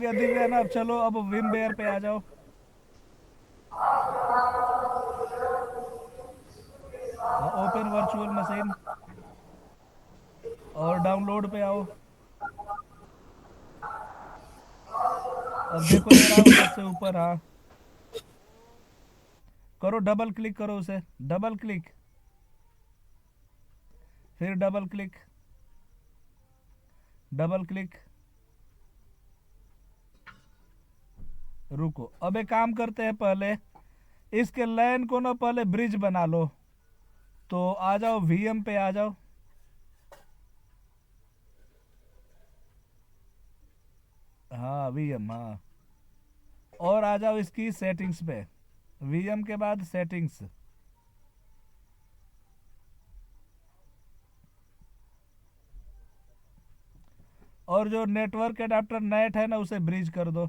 गया दिव्या ना, अब चलो अब विम बेयर पे आ जाओ। ओपन वर्चुअल मशीन और डाउनलोड पे आओ। अब देखो ये रहा वो सबसे ऊपर, हाँ। करो डबल क्लिक करो उसे, डबल क्लिक, फिर डबल क्लिक, डबल क्लिक। रुको, अब एक काम करते हैं, पहले इसके लाइन को ना पहले ब्रिज बना लो। तो आ जाओ वीएम पे आ जाओ। हाँ वीएम, हाँ। और आ जाओ इसकी सेटिंग्स पे, वीएम के बाद सेटिंग्स। और जो नेटवर्क एडाप्टर नेट है ना, उसे ब्रिज कर दो।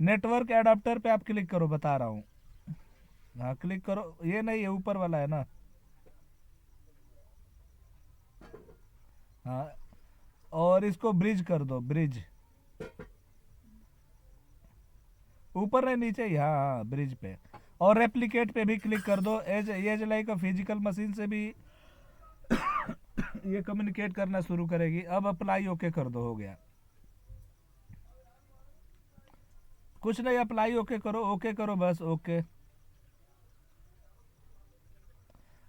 नेटवर्क एडाप्टर पे आप क्लिक करो, बता रहा हूँ। हाँ क्लिक करो, ये नहीं, ये ऊपर वाला है ना। हाँ, और इसको ब्रिज कर दो, ब्रिज। ऊपर नहीं, नीचे ही, हाँ हाँ, ब्रिज पे। और रेप्लिकेट पे भी क्लिक कर दो। एज लाइक फिजिकल मशीन से भी ये कम्युनिकेट करना शुरू करेगी। अब अप्लाई ओके कर दो, हो गया। कुछ नहीं, अप्लाई ओके करो, ओके करो बस, ओके।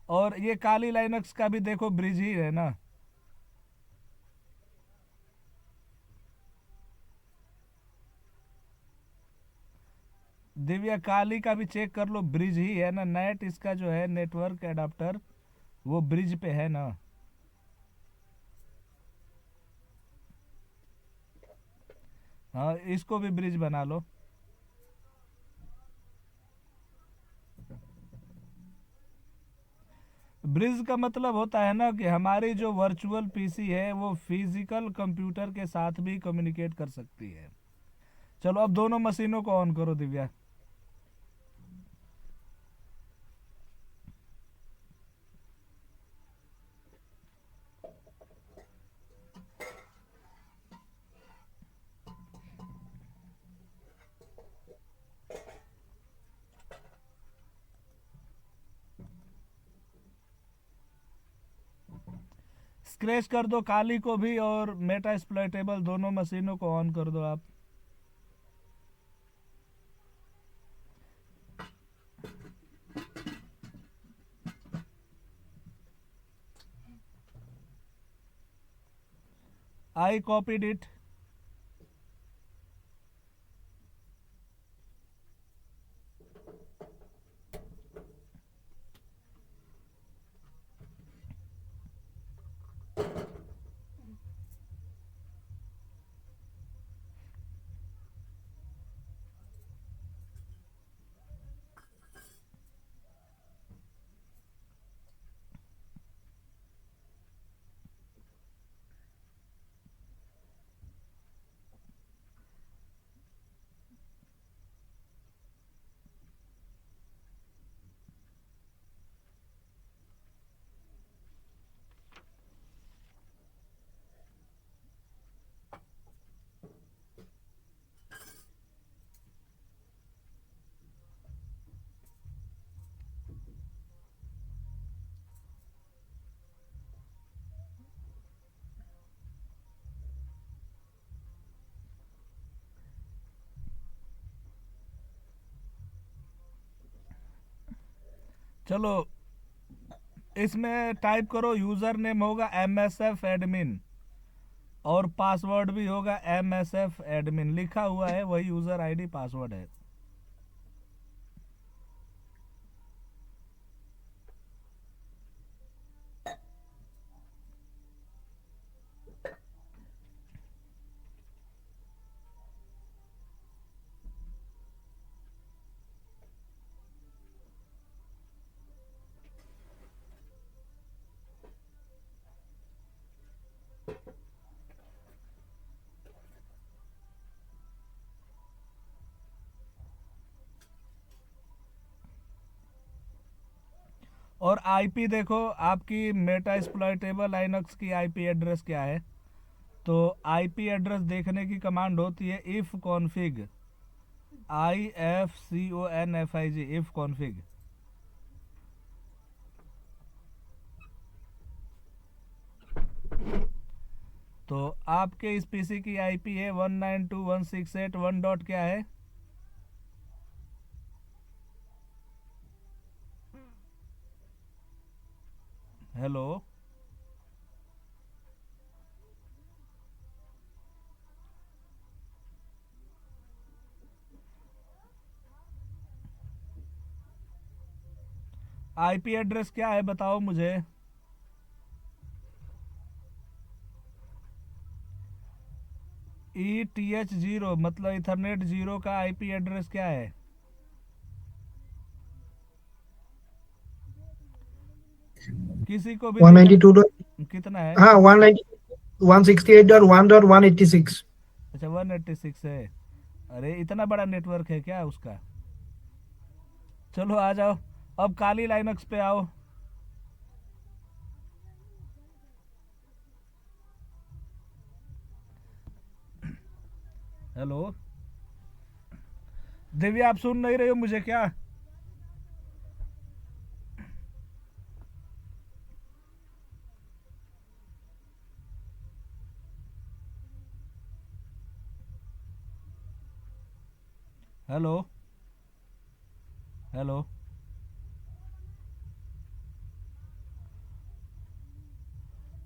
और ये काली लाइनक्स का भी देखो ब्रिज ही है ना। दिव्या काली का भी चेक कर लो, ब्रिज ही है ना। नेट इसका जो है नेटवर्क एडाप्टर, वो ब्रिज पे है ना। हाँ, इसको भी ब्रिज बना लो। ब्रिज का मतलब होता है ना कि हमारी जो वर्चुअल पीसी है वो फिजिकल कंप्यूटर के साथ भी कम्युनिकेट कर सकती है। चलो अब दोनों मशीनों को ऑन करो दिव्या। स्क्रैच कर दो काली को भी, और मेटा एक्सप्लॉइटेबल दोनों मशीनों को ऑन कर दो आप। आई कॉपीड इट। चलो इसमें टाइप करो, यूजर नेम होगा MSF एडमिन, और पासवर्ड भी होगा MSF एडमिन, लिखा हुआ है वही यूजर आईडी पासवर्ड है। और आईपी देखो आपकी मेटा एक्सप्लॉइटेबल लाइनक्स की आईपी एड्रेस क्या है। तो आईपी एड्रेस देखने की कमांड होती है if config, IFCONFIG, if config. तो आपके इस पीसी की आईपी है 192.168.1 डॉट क्या है? हेलो, आईपी एड्रेस क्या है बताओ मुझे। ETH0 मतलब इथरनेट 0 का आईपी एड्रेस क्या है? किसी को भी दिक्कत 192. कितना है? हाँ 190 168.1.186. अच्छा 186 है। अरे इतना बड़ा नेटवर्क है क्या उसका? चलो आ जाओ, अब काली लाइनक्स पे आओ। हेलो दिव्या, आप सुन नहीं रहे हो मुझे क्या? हेलो हेलो,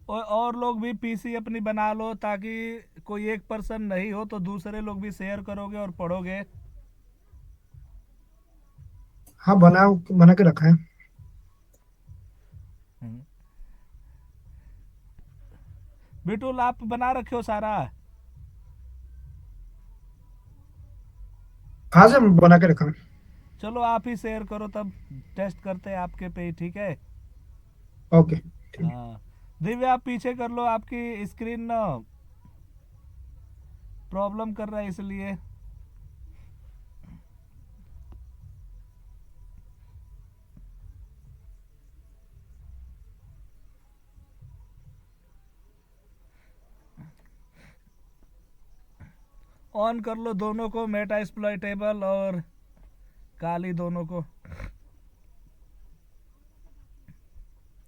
और लोग भी पीसी अपनी बना लो, ताकि कोई एक पर्सन नहीं हो तो दूसरे लोग भी शेयर करोगे और पढ़ोगे। हाँ बना के रखा है। हम्म। बिटुल आप बना रखे हो सारा? हाँ से बना के रखा है। चलो आप ही शेयर करो तब, टेस्ट करते हैं आपके पे ही, ठीक है? ओके ठीक है। हाँ दिव्या आप पीछे कर लो, आपकी स्क्रीन ना प्रॉब्लम कर रहा है इसलिए। ऑन कर लो दोनों को, मेटा एक्सप्लॉइटेबल और काली दोनों को।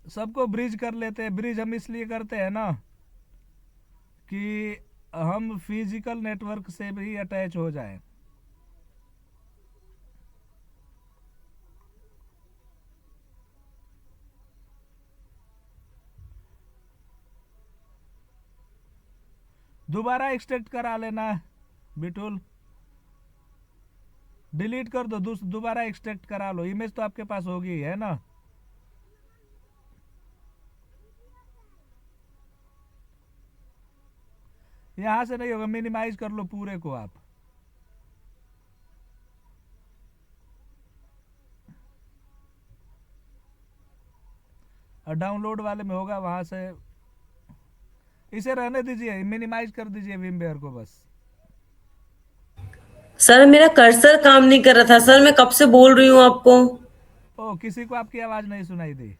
सबको ब्रिज कर लेते हैं। ब्रिज हम इसलिए करते हैं ना कि हम फिजिकल नेटवर्क से भी अटैच हो जाएं। दोबारा एक्सट्रैक्ट करा लेना बिटुल, डिलीट कर दो, दोबारा एक्सट्रैक्ट करा लो। इमेज तो आपके पास होगी है ना? यहां से नहीं होगा, मिनिमाइज कर लो पूरे को आप। और डाउनलोड वाले में होगा, वहां से। इसे रहने दीजिए, मिनिमाइज कर दीजिए विमवेयर को बस। सर मेरा कर्सर काम नहीं कर रहा था सर। मैं कब से बोल रही हूँ आपको। ओ, किसी को आपकी आवाज नहीं सुनाई दी?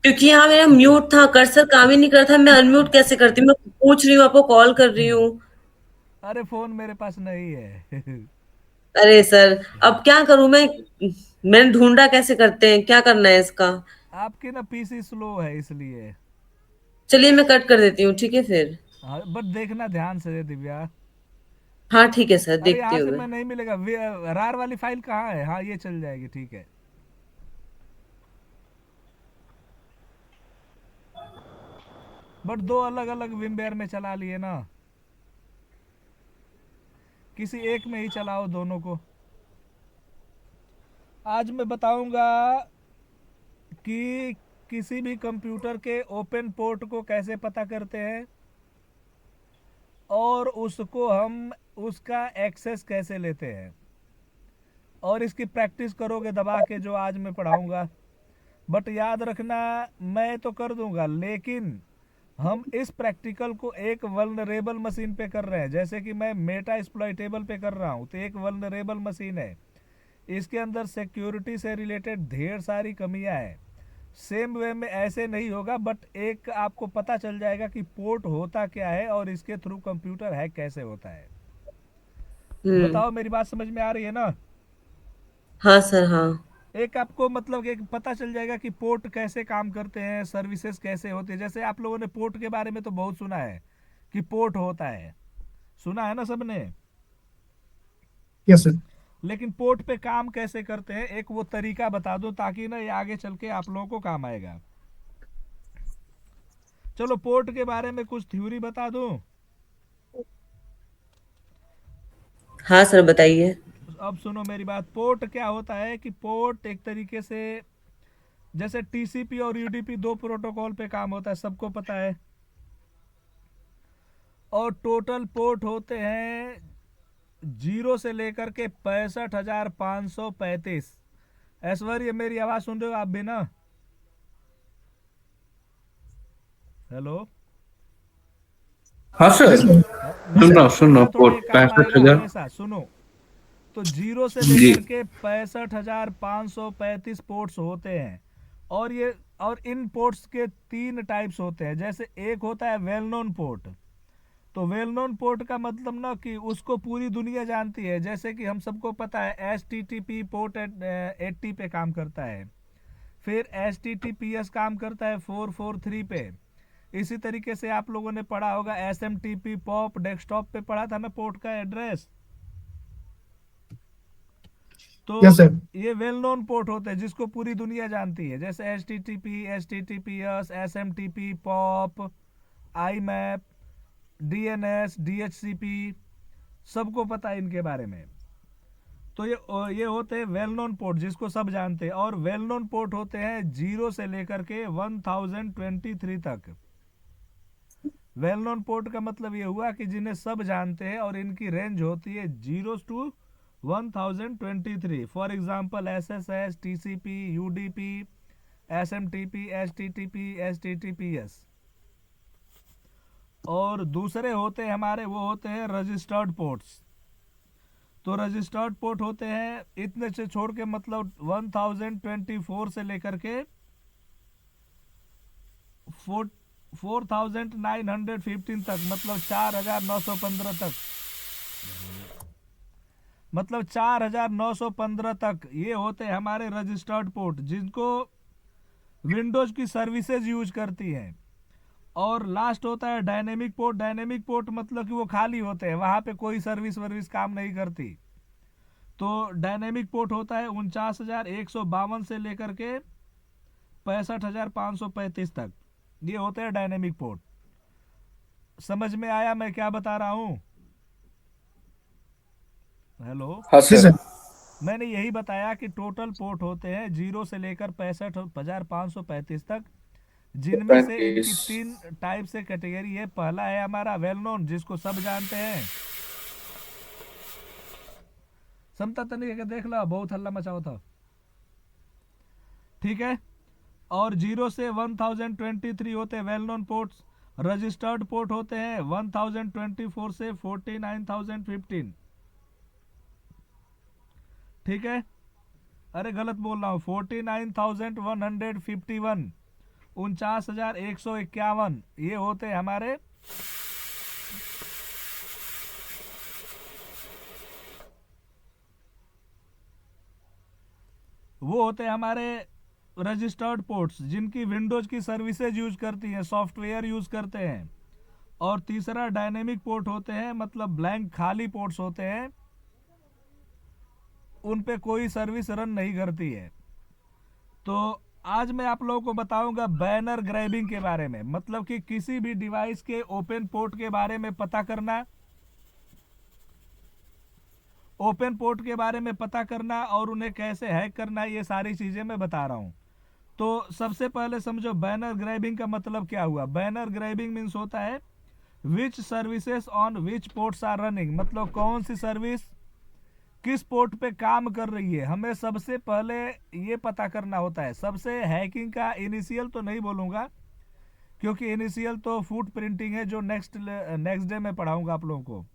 क्योंकि यहाँ मेरा म्यूट था, कर्सर काम ही नहीं कर रहा था। मैं अनम्यूट कैसे करती हूँ? मैं पूछ रही हूँ, आपको कॉल कर रही हूँ। अरे फोन मेरे पास नहीं है। अरे सर, अब क्या करूँ मैं? मैंने ढूंढा कैसे करते हैं, क्या करना है इसका? आपकी ना पीसी स्लो है इसलिए। चलिए मैं कट कर देती हूँ, ठीक है फिर। हाँ बट देखना ध्यान से दिव्या। हाँ ठीक है सर, अरे देखती यहाँ हूँ से मैं। मैं नहीं मिलेगा। रार वाली फाइल कहाँ है? हाँ ये चल जाएगी, ठीक है। बट दो अलग अलग विमवेयर में चला लिए ना, किसी एक में ही चलाओ दोनों को। आज मैं बताऊंगा कि किसी भी कंप्यूटर के ओपन पोर्ट को कैसे पता करते हैं, और उसको हम उसका एक्सेस कैसे लेते हैं, और इसकी प्रैक्टिस करोगे दबा के, जो आज मैं पढ़ाऊंगा। बट याद रखना, मैं तो कर दूंगा, लेकिन हम इस प्रैक्टिकल को एक वल्नरेबल मशीन पे कर रहे हैं। जैसे कि मैं मेटा एक्सप्लॉइटेबल पे कर रहा हूँ, तो एक वल्नरेबल मशीन है, इसके अंदर सिक्योरिटी से रिलेटेड ढेर सारी कमियां हैं। सेम वे में ऐसे नहीं होगा, बट एक आपको पता चल जाएगा कि पोर्ट होता क्या है और इसके थ्रू कंप्यूटर हैक कैसे होता है। बताओ, मेरी बात समझ में आ रही है ना? हाँ सर, हाँ। एक आपको मतलब एक पता चल जाएगा कि पोर्ट कैसे काम करते हैं, सर्विसेज कैसे होती है। जैसे आप लोगों ने पोर्ट के बारे में तो बहुत सुना है कि पोर्ट होता है, सुना है ना सबने? Yes sir. लेकिन पोर्ट पे काम कैसे करते हैं एक वो तरीका बता दो, ताकि ना ये आगे चल के आप लोगों को काम आएगा। चलो पोर्ट के बारे में कुछ थ्योरी बता दूं। हाँ सर, बताइए। अब सुनो मेरी बात। पोर्ट क्या होता है कि पोर्ट एक तरीके से जैसे टीसीपी और यूडीपी दो प्रोटोकॉल पे काम होता है, सबको पता है। और टोटल पोर्ट होते हैं 0 से लेकर के 65,535। ऐश्वर्य, मेरी आवाज सुन रहे हो आप भी ना? हेलो। हाँ सर, यस सर। हाँ, यस सर। सुन रहा थोड़ा हूँ। थोड़ा पोर्ट ये काम आएगा 65,000। हमेशा, सुनो। तो 0 से जी। लेकर के 65,535 पोर्ट्स होते हैं। और ये और इन पोर्ट्स के 3 टाइप्स होते हैं। जैसे एक होता है वेल नोन पोर्ट। तो वेल नोन पोर्ट का मतलब ना कि उसको पूरी दुनिया जानती है। जैसे कि हम सबको पता है HTTP पोर्ट 80 पे काम करता है। फिर HTTPS काम करता है 443 पे। इसी तरीके से आप लोगों ने पढ़ा होगा SMTP पॉप, डेस्कटॉप पे पढ़ा था ना पोर्ट का एड्रेस। तो यस सर। ये वेल नोन पोर्ट होते हैं जिसको पूरी दुनिया जानती है। जैसे HTTP, HTTPS, SMTP pop, IMAP, DNS, DHCP, सबको पता है इनके बारे में। तो ये होते हैं वेल नोन पोर्ट जिसको सब जानते हैं। और वेल नोन पोर्ट होते हैं 0 से लेकर के 1023 तक। वेल नोन पोर्ट का मतलब ये हुआ कि जिन्हें सब जानते हैं और इनकी रेंज होती है 0 to 1023। For example SSH, TCP, UDP, SMTP, HTTP, HTTPS। और दूसरे होते हैं हमारे, वो होते हैं रजिस्टर्ड पोर्ट्स। तो रजिस्टर्ड पोर्ट होते हैं इतने से छोड़ के मतलब 1024 से लेकर के 4915 तक, मतलब 4915 तक, मतलब 4915 तक ये होते हैं हमारे रजिस्टर्ड पोर्ट जिनको विंडोज की सर्विसेज यूज करती हैं। और लास्ट होता है डायनेमिक पोर्ट। डायनेमिक पोर्ट मतलब कि वो खाली होते हैं, वहां पे कोई सर्विस वर्विस काम नहीं करती। तो डायनेमिक पोर्ट होता है 49,152 से लेकर के 65,535 तक। ये होते हैं डायनेमिक पोर्ट। समझ में आया मैं क्या बता रहा हूं? हेलो। हाँ जी सर। सर। मैंने यही बताया कि टोटल पोर्ट होते हैं 0 से लेकर 65,535 तक, जिनमें से इनकी 35। 3 टाइप से कैटेगरी है। पहला है हमारा वेल नोन जिसको सब जानते हैं। समता तनिक के देख लो, बहुत हल्ला मचाओ था। ठीक है। और 0 से 1023 होते हैं well known ports. Registered port होते हैं 1024 से 49,015। ठीक है। अरे गलत बोल रहा हूँ, 49,151, 49,151 ये होते हैं हमारे वो होते हैं हमारे रजिस्टर्ड पोर्ट्स जिनकी विंडोज की सर्विसेज यूज करती हैं, सॉफ्टवेयर यूज करते हैं। और तीसरा डायनेमिक पोर्ट होते हैं, मतलब ब्लैंक खाली पोर्ट्स होते हैं, उन पे कोई सर्विस रन नहीं करती है। तो आज मैं आप लोगों को बताऊंगा बैनर ग्रैबिंग के बारे में, मतलब कि किसी भी डिवाइस के ओपन पोर्ट के बारे में पता करना, ओपन पोर्ट के बारे में पता करना और उन्हें कैसे हैक करना, ये सारी चीजें मैं बता रहा हूं। तो सबसे पहले समझो बैनर ग्रैबिंग का मतलब क्या हुआ। बैनर ग्रैबिंग मीन्स होता है which services on which ports are running, मतलब कौन सी सर्विस किस पोर्ट पे काम कर रही है, हमें सबसे पहले ये पता करना होता है। सबसे हैकिंग का इनिशियल तो नहीं बोलूंगा, क्योंकि इनिशियल तो फुट प्रिंटिंग है जो नेक्स्ट डे में पढ़ाऊंगा आप लोगों को।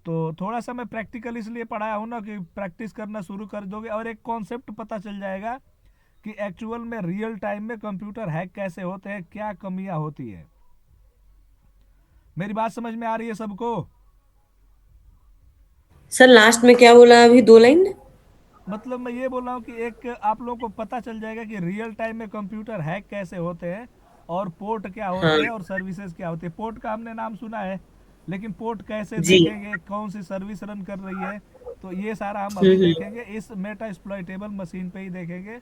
तो थोड़ा सा मैं प्रैक्टिकल इसलिए पढ़ाया हूँ ना कि प्रैक्टिस करना शुरू कर दोगे और एक कॉन्सेप्ट पता चल जाएगा कि एक्चुअल में रियल टाइम में कंप्यूटर हैक कैसे होते हैं, क्या कमियां होती है। मेरी बात समझ में आ रही है सबको? सर लास्ट में क्या बोला अभी 2 लाइन? मतलब मैं ये बोल रहा हूँ कि एक आप लोगों को पता चल जाएगा कि रियल टाइम में कंप्यूटर हैक कैसे होते हैं, और पोर्ट क्या होते हाँ हैं, और सर्विसेज क्या होती है। पोर्ट का हमने नाम सुना है, लेकिन पोर्ट कैसे जी। देखेंगे, कौन सी सर्विस रन कर रही है, तो ये सारा हम अभी देखेंगे इस मेटा एक्सप्लॉइटेबल मशीन पे ही देखेंगे।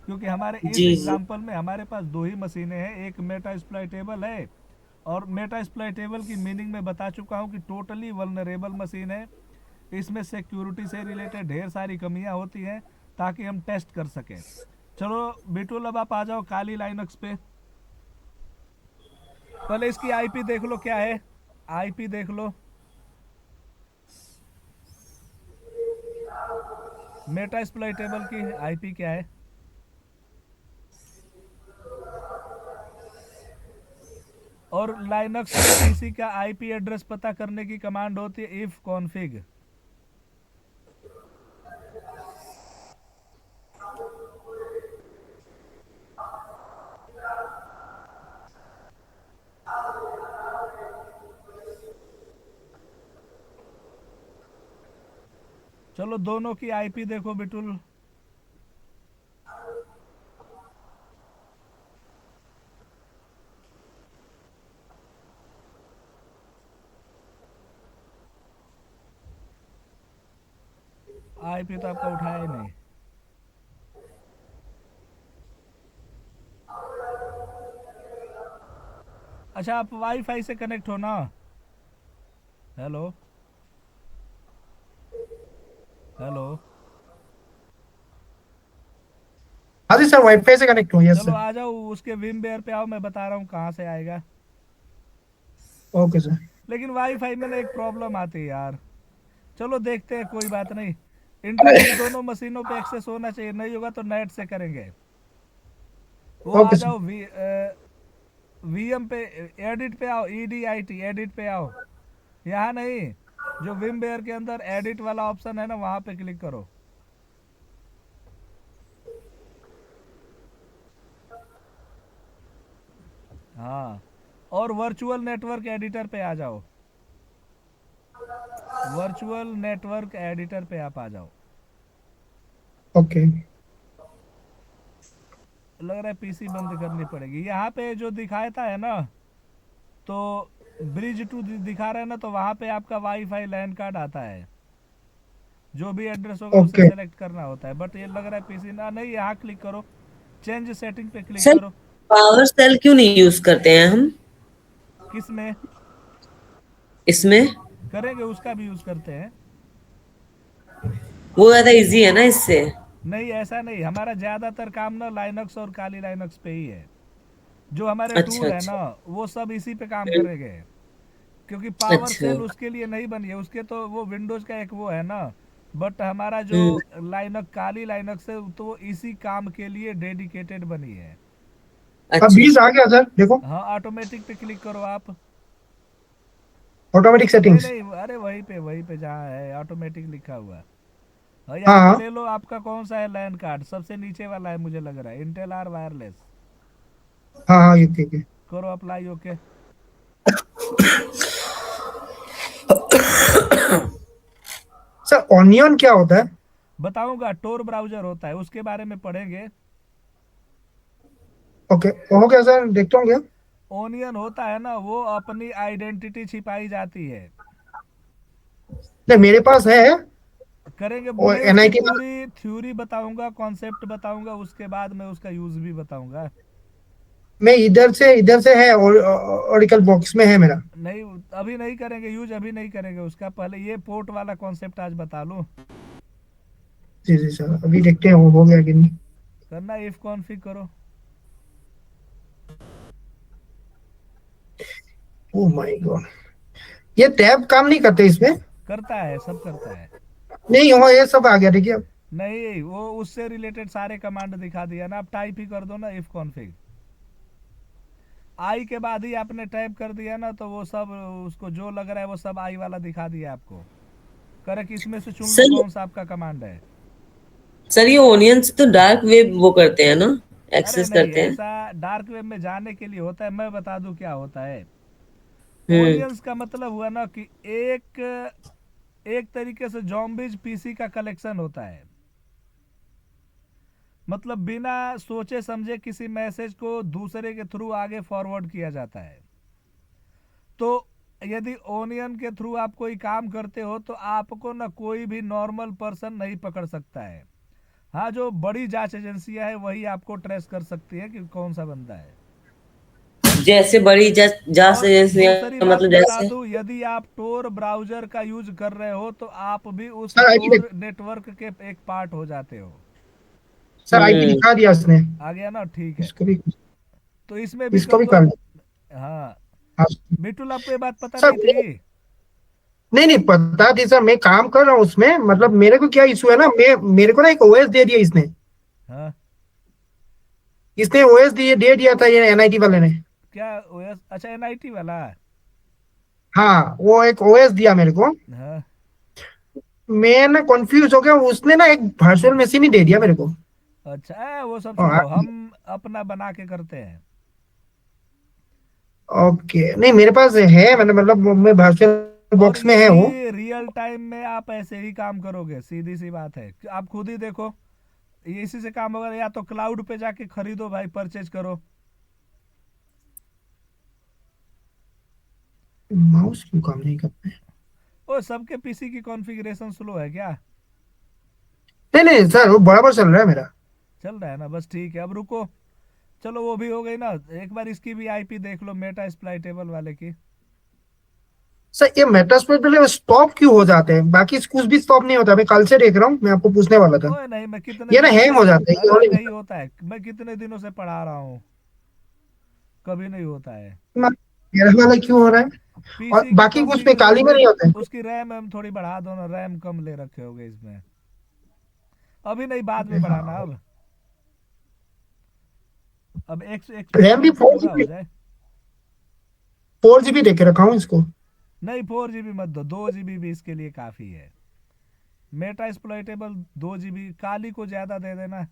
क्योंकि हमारे इस जी जी। एग्जांपल में हमारे पास दो ही मशीनें हैं, एक मेटा एक्सप्लॉइटेबल है, और मेटा एक्सप्लॉइटेबल की मीनिंग में बता चुका हूँ कि टोटली वल्नरेबल मशीन है। इसमें सिक्योरिटी से रिलेटेड ढेर सारी कमियां होती हैं, ताकि हम टेस्ट कर सकें। चलो बिटुल, अब आप आ जाओ काली लाइनक्स पे। पहले इसकी आईपी देख लो क्या है, आईपी देख लो, मेटा एक्सप्लॉइटेबल की आईपी क्या है। और लाइनक्स में पीसी का आईपी एड्रेस पता करने की कमांड होती है इफ कॉन्फिग। चलो दोनों की आईपी देखो बिटुल। आईपी तो आपका उठाया ही नहीं। अच्छा, आप वाईफाई से कनेक्ट हो ना? Hello, hello. हाँ जी सर, वाईफाई से कनेक्ट हूँ, यस चलो सर। आ जाओ उसके विमवेयर पे आओ, मैं बता रहा हूँ कहाँ से आएगा। Okay sir. लेकिन वाईफाई में ना एक प्रॉब्लम आती है यार। चलो देखते हैं, कोई बात नहीं। इंटरनेट दोनों मशीनों पे एक्सेस होना चाहिए, नहीं होगा तो नेट से करेंगे। वो आ ओके सर। जाओ वीएम पे, एडिट पे आओ, EDIT एडिट पे आओ। यहाँ नहीं, जो विमवेयर के अंदर एडिट वाला ऑप्शन है ना, वहाँ पे क्लिक करो। हाँ, और वर्चुअल नेटवर्क एडिटर पे आ जाओ। वर्चुअल नेटवर्क एडिटर पे आप आ जाओ। ओके। लग रहा है पीसी बंद करनी पड़ेगी। यहाँ पे जो दिखाता है ना, तो ब्रिज टू दिखा रहा है ना, तो वहाँ पे आपका वाईफाई लैन कार्ड आता है। जो भी एड्रेस होगा उसे ओके। सेलेक्ट करना होता है। बट ये लग रहा है पीसी ना, नहीं, यहाँ क्लिक करो, चेंज सेटिंग पे क्लिक सर करो। पावर सेल क्यों नहीं यूज करते हैं हम किस में? इसमें? करेंगे, उसका भी यूज करते हैं। वो ज्यादा इजी है ना इससे। नहीं, ऐसा नहीं, हमारा ज्यादातर काम ना लाइनक्स और काली लाइनक्स पे ही है। जो हमारे अच्छा टूल है ना, अच्छा। वो सब इसी पे काम हम्म, करेंगे। क्योंकि पावर अच्छा। सेल उसके लिए नहीं बनी है, उसके तो वो विंडोज का एक वो है ना। बट हमारा जो हम्म। लाइनक्स, काली लाइनक्स है, तो वो इसी काम के लिए डेडिकेटेड बनी है। अब अच्छा। 20 आ गया सर, देखो। हाँ, ऑटोमेटिक पे क्लिक करो आप। ऑटोमेटिक नहीं सेटिंग्स। नहीं, अरे वहीं पे जहाँ है ऑटोमेटिक लिखा हुआ है। और हाँ यहाँ पे हाँ। ले लो, आपका कौन सा है लैन कार्ड, सबसे नीचे वाला है मुझे लग रहा है, इंटेल आर वायरलेस। हाँ हाँ, ये ठीक है। करो अप्लाई, ओके। सर ऑनियन क्या होता है? बताऊंगा, टोर ब्राउजर होता है, उसके बारे में पढ़ेंगे। ओके, हो गया सर, देखता हूँ क्या। ओनियन होता है ना, वो अपनी आइडेंटिटी छिपाई जाती है। नहीं, मेरे पास है। करेंगे, और मैं उसकी NIT। पूरी थ्योरी बताऊंगा, कॉन्सेप्ट बताऊंगा, उसके बाद मैं उसका यूज भी बताऊंगा। मैं इधर से है, और ऑरिकल बॉक्स में है मेरा। नहीं, अभी नहीं करेंगे यूज, अभी नहीं करेंगे उसका, पहले ये पोर्ट वाला कॉन्सेप्ट आज बता लूं। जी जी सर, अभी देखते हैं वो हो गया कि नहीं। करना, इफ कॉन्फिग करो। ओह माय गॉड, ये टैब काम नहीं करते इसमें? करता है, सब करता है। नहीं, हो ये सब आ गया, देखिए अब। नहीं, वो उससे रिलेटेड सारे कमांड दिखा दिया ना, आप टाइप ही कर दो ना, इफ कॉन्फिग। आई के बाद ही आपने टाइप कर दिया ना, तो वो सब उसको जो लग रहा है वो सब आई वाला दिखा दिया आपको। करे कि इसमें से चुन लो सर कौन सा आपका कमांड है। सर ये ओनियन से तो डार्क वेब वो करते हैं ना, अरे एक्सेस नहीं, करते हैं। ऐसा डार्क वेब में जाने के लिए होता है, मैं बता दूं क्या होता है। हम्म। ओनियंस का मतलब हुआ ना कि एक एक तरीके से जॉम्बीज पीसी का कलेक्शन होता है। मतलब बिना सोचे समझे किसी मैसेज को दूसरे के थ्रू आगे फॉरवर्ड किया जाता है। तो यदि ओनियन के थ्रू आप कोई काम करते हो तो आपको ना कोई भी नॉर्मल पर्सन नहीं पकड़ सकता है। हाँ, जो बड़ी जांच एजेंसियां है वही आपको ट्रेस कर सकती है कि कौन सा बंदा है। जैसे बड़ी जांच और दूसरी एजेंसियां, बात मतलब बता जैसे। दूं, यदि आप टोर ब्राउजर का यूज कर रहे हो तो आप भी उस सर आईपी टोर नेटवर्क के एक पार्ट हो जाते हो। सर आईपी हम्म। दिखा दिया उसने। आ गया ना, ठीक है। इसको भी तो इसमें भी इसको कर भी दो। कर दो। हाँ। हाँ बिटुल, आपको ये बात पता सर। नहीं थी? नहीं नहीं पता थी सर, मैं काम कर रहा हूँ उसमें। मतलब मेरे को क्या इशू है ना, मैं मेरे को ना एक ओएस दे दिया इसने। हाँ। इसने ओएस दे दिया था ये एनआईटी वाले ने। क्या ओएस? अच्छा, एनआईटी वाला। हाँ वो एक ओएस दिया मेरे को। हाँ। मैं ना कंफ्यूज हो गया, उसने ना एक वर्चुअल मशीन ही दे दिया मेरे को। अच्छा, वो सब और छोड़ो, हम अपना बना के करते हैं। ओके, नहीं मेरे पास है, मतलब मैं वर्चुअल और बॉक्स में ये है वो। भी रियल टाइम में आप ऐसे ही काम करोगे, सीधी सी बात है। आप खुद ही देखो, ये इसी से काम होगा। या तो क्लाउड पे जाके खरीदो भाई, परचेज करो। माउस क्यों काम नहीं करता है? ओ, सबके पीसी की कॉन्फ़िगरेशन स्लो है क्या? नहीं नहीं सर, वो बराबर चल रहा है मेरा। चल रहा है ना, बस ठीक है। अब रुको, चलो वो भी हो गई ना। एक बार इसकी भी आईपी देख लो, मेटा स्प्लाइटेबल वाले की। सर ये मेटास्प्लोइट में स्टॉप क्यों हो जाते हैं? बाकी कुछ भी स्टॉप नहीं होता, मैं कल से देख रहा हूँ, मैं आपको पूछने वाला था। ओए नहीं, मैं कितने ये ना दिनों हैंग से, हो जाता है, ये अरे और नहीं नहीं होता। होता है, मैं कितने दिनों से पढ़ा रहा हूँ, कभी नहीं होता है। मेरा वाला क्यों हो रहा है? और पीसी की बाकी कुछ में काली में कॉन्फ़िगरेशन, नहीं होता है? उसकी रैम हम थोड़ी बढ़ा दो ना, रैम कम ले रखे होगे इसमें। अभी नहीं, बाद में बढ़ाना। हाँ, अब रैम भी एक्सपेरिमेंट तो पूरा हो जाए। 4 GB दे के रखा हूँ इसको। नहीं, 4 GB मत दो, 2 GB भी इसके लिए काफ़ी है। मेटा एक्सप्लॉइटेबल 2 GB, काली को ज़्यादा दे देना।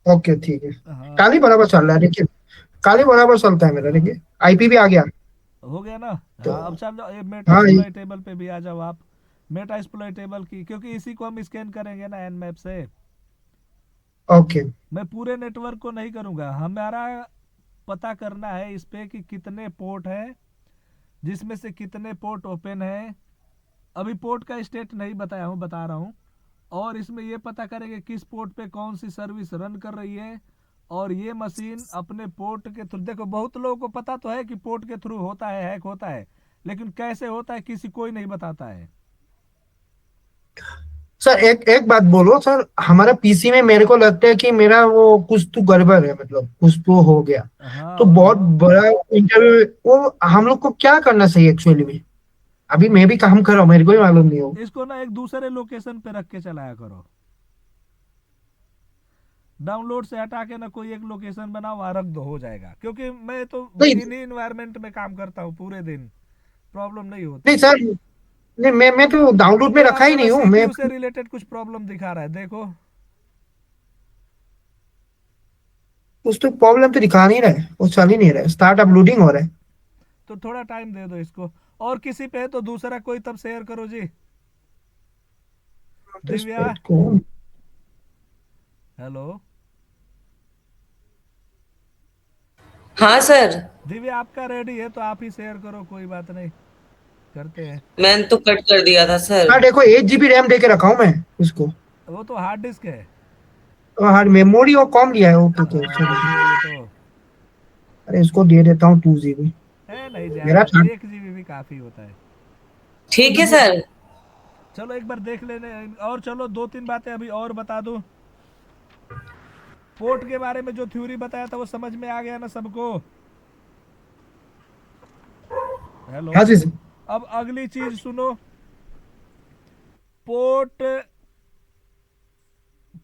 ओके ठीक है। हाँ। काली बराबर चल रहा है देखिए, काली बराबर चलता है मेरा, हाँ, देखिए आईपी भी आ गया। हो गया ना। तो हाँ, अब चलो ये मेटा हाँ एक्सप्लॉइटेबल पे भी आ जाओ आप। मेटा एक्सप्लॉइटेबल की, क्योंकि इसी को हम स्कैन करेंगे ना एन मैप से। ओके। मैं पूरे नेटवर्क को नहीं करूँगा, हमारा पता करना है इस पे कि कितने पोर्ट हैं, जिसमें से कितने पोर्ट ओपन है। अभी पोर्ट का स्टेट नहीं बताया हूँ, बता रहा हूँ। और इसमें ये पता करेंगे किस पोर्ट पे कौन सी सर्विस रन कर रही है। और ये मशीन अपने पोर्ट के थ्रू, देखो बहुत लोगों को पता तो है कि पोर्ट के थ्रू होता है, हैक होता है, लेकिन कैसे होता है किसी कोई नहीं बताता है। सर एक एक बात बोलो सर, हमारा पीसी में मेरे को लगता है कि मेरा वो कुछ तो गड़बड़ है, मतलब कुछ तो हो गया। हाँ, तो हो बहुत हो बड़ा इंटरव्यू, वो हम लोग को क्या करना चाहिए एक्चुअली में? अभी मैं भी काम कर रहा हूँ, मेरे को ही मालूम नहीं हो। इसको ना एक दूसरे लोकेशन पे रख के चलाया करो। डाउनलोड से हटा के ना कोई एक लोकेशन बनाओ, वहां रख दो, हो जाएगा। क्योंकि मैं तो नहीं इन्हीं इन्वायरमेंट में काम करता हूँ पूरे दिन, प्रॉब्लम नहीं नहीं होती। सर, नहीं मैं तो डाउनलोड में ये रखा ही आपका ना नहीं हूँ मैं। सीपीयू से रिलेटेड कुछ प्रॉब्लम दिखा रहा है, देखो। कुछ तो प्रॉब्लम तो दिखा नहीं रहा है, वो चल ही नहीं रहा है, स्टार्ट अपलोडिंग हो रहा है। तो थोड़ा टाइम दे दो इसको। और किसी पे है तो दूसरा कोई तब शेयर करो जी। तो इस दिव्या। पे को हेलो। हाँ सर। दिव्या, आपका रेडी है तो आप ही शेयर करो, कोई बात नहीं, करते हैं। मैंने तो कट कर दिया था सर। हाँ देखो 8 GB रैम दे के रखा हूँ मैं इसको। वो तो हार्ड डिस्क है। हाँ मेमोरी वो कम लिया है, ओके ओके हाँ, सॉरी। इसीलिए तो। अरे इसको दे देता हूँ 2 GB। है नहीं, मेरा ज्यादा था। 1 GB भी काफी होता है। ठीक है सर। चलो एक बार देख लेने। और चलो दो तीन बातें अभी और बता दूं। पोर्ट के बारे में जो थ्योरी बताया था वो समझ में आ गया ना सबको? हेलो। हाँ जी सर। अब अगली चीज सुनो। पोर्ट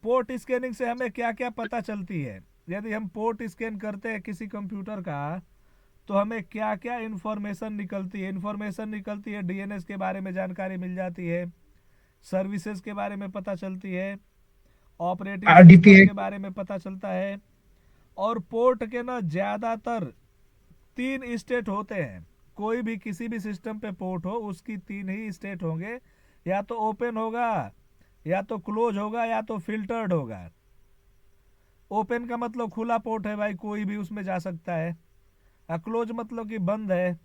पोर्ट स्कैनिंग से हमें क्या क्या पता चलती है। यदि हम पोर्ट स्कैन करते हैं किसी कंप्यूटर का, तो हमें क्या क्या इंफॉर्मेशन निकलती है। इंफॉर्मेशन निकलती है, डीएनएस के बारे में जानकारी मिल जाती है, सर्विसेज के बारे में पता चलती है, ऑपरेटिंग सिस्टम RDP के बारे में पता चलता है। और पोर्ट के ना ज़्यादातर 3 स्टेट होते हैं। कोई भी किसी भी सिस्टम पे पोर्ट हो उसकी 3 ही स्टेट होंगे, या तो ओपन होगा, या तो क्लोज होगा, या तो फिल्टर्ड होगा। ओपन का मतलब खुला पोर्ट है भाई, कोई भी उसमें जा सकता है। क्लोज मतलब कि बंद है।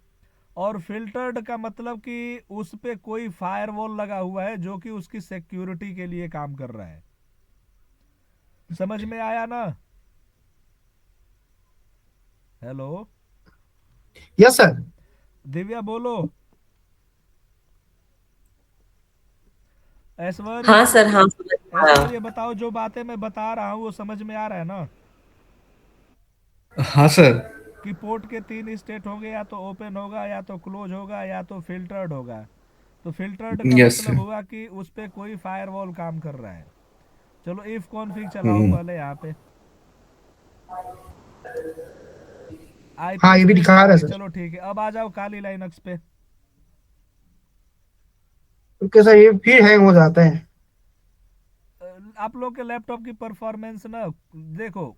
और फिल्टर्ड का मतलब कि उस पे कोई फायरवॉल लगा हुआ है जो कि उसकी सिक्योरिटी के लिए काम कर रहा है। समझ में आया ना? Hello yes sir. दिव्या बोलो। ऐश्वर्य, हाँ सर, हाँ समझ में आया। ऐश्वर्य बताओ, जो बातें मैं बता रहा हूँ वो समझ में आ रहा है ना? हाँ सर। कि पोर्ट के 3 स्टेट होंगे, या तो ओपन होगा, या तो क्लोज होगा, या तो फिल्टर्ड होगा। तो फिल्टर्ड का यस मतलब सर। हुआ कि उस पे कोई फायरवॉल काम कर रहा है। चलो इफ कॉन्फिग चलाओ हम्म। पहले यहाँ पे। आईपी हाँ ये भी स्पेस दिखा आ रहा है गई, सर। चलो ठीक है। अब आ जाओ काली लाइनक्स पे। क्योंकि सर ये फिर हैंग हो जाता है। आप लोग के लैपटॉप की परफॉर्मेंस ना, देखो,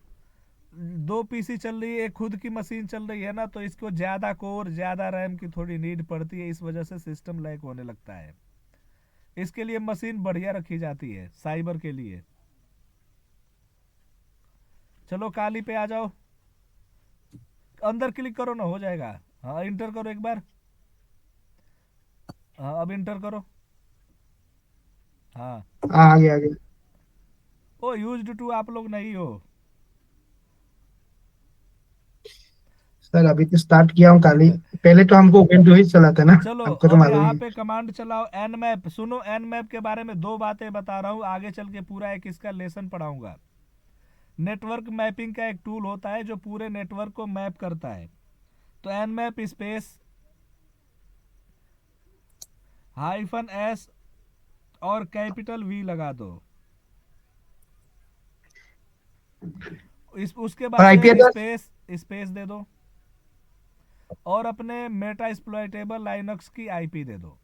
2 पीसी चल रही है, एक खुद की मशीन चल रही है ना, तो इसको ज्यादा कोर ज्यादा रैम की थोड़ी नीड पड़ती है, इस वजह से सिस्टम लैग होने लगता है। इसके लिए मशीन बढ़िया रखी जाती है साइबर के लिए। चलो काली पे आ जाओ, अंदर क्लिक करो ना, हो जाएगा। हाँ इंटर करो एक बार। हाँ अब इंटर करो। हाँ। हाँ आगे आगे। ओ यूज्ड टू आप लोग नहीं हो। सर अभी तो स्टार्ट किया हूँ खाली। पहले तो हमको ओपन टू ही चलाता ना। चलो आपको तो अब मालूम यहाँ ही पे कमांड चलाओ एन मैप। सुनो, एन मैप के बारे में 2 बातें बता रहा हूँ, आगे चल के पूरा एक इसका लेसन पढ़ाऊंगा। नेटवर्क मैपिंग का एक टूल होता है जो पूरे नेटवर्क को मैप करता है। तो एन मैप स्पेस -S और कैपिटल V लगा दो। उसके और बाद आईपी से एड्रेस स्पेस स्पेस दे दो, और अपने मेटा एक्सप्लॉइटेबल लाइनक्स की आईपी दे दो।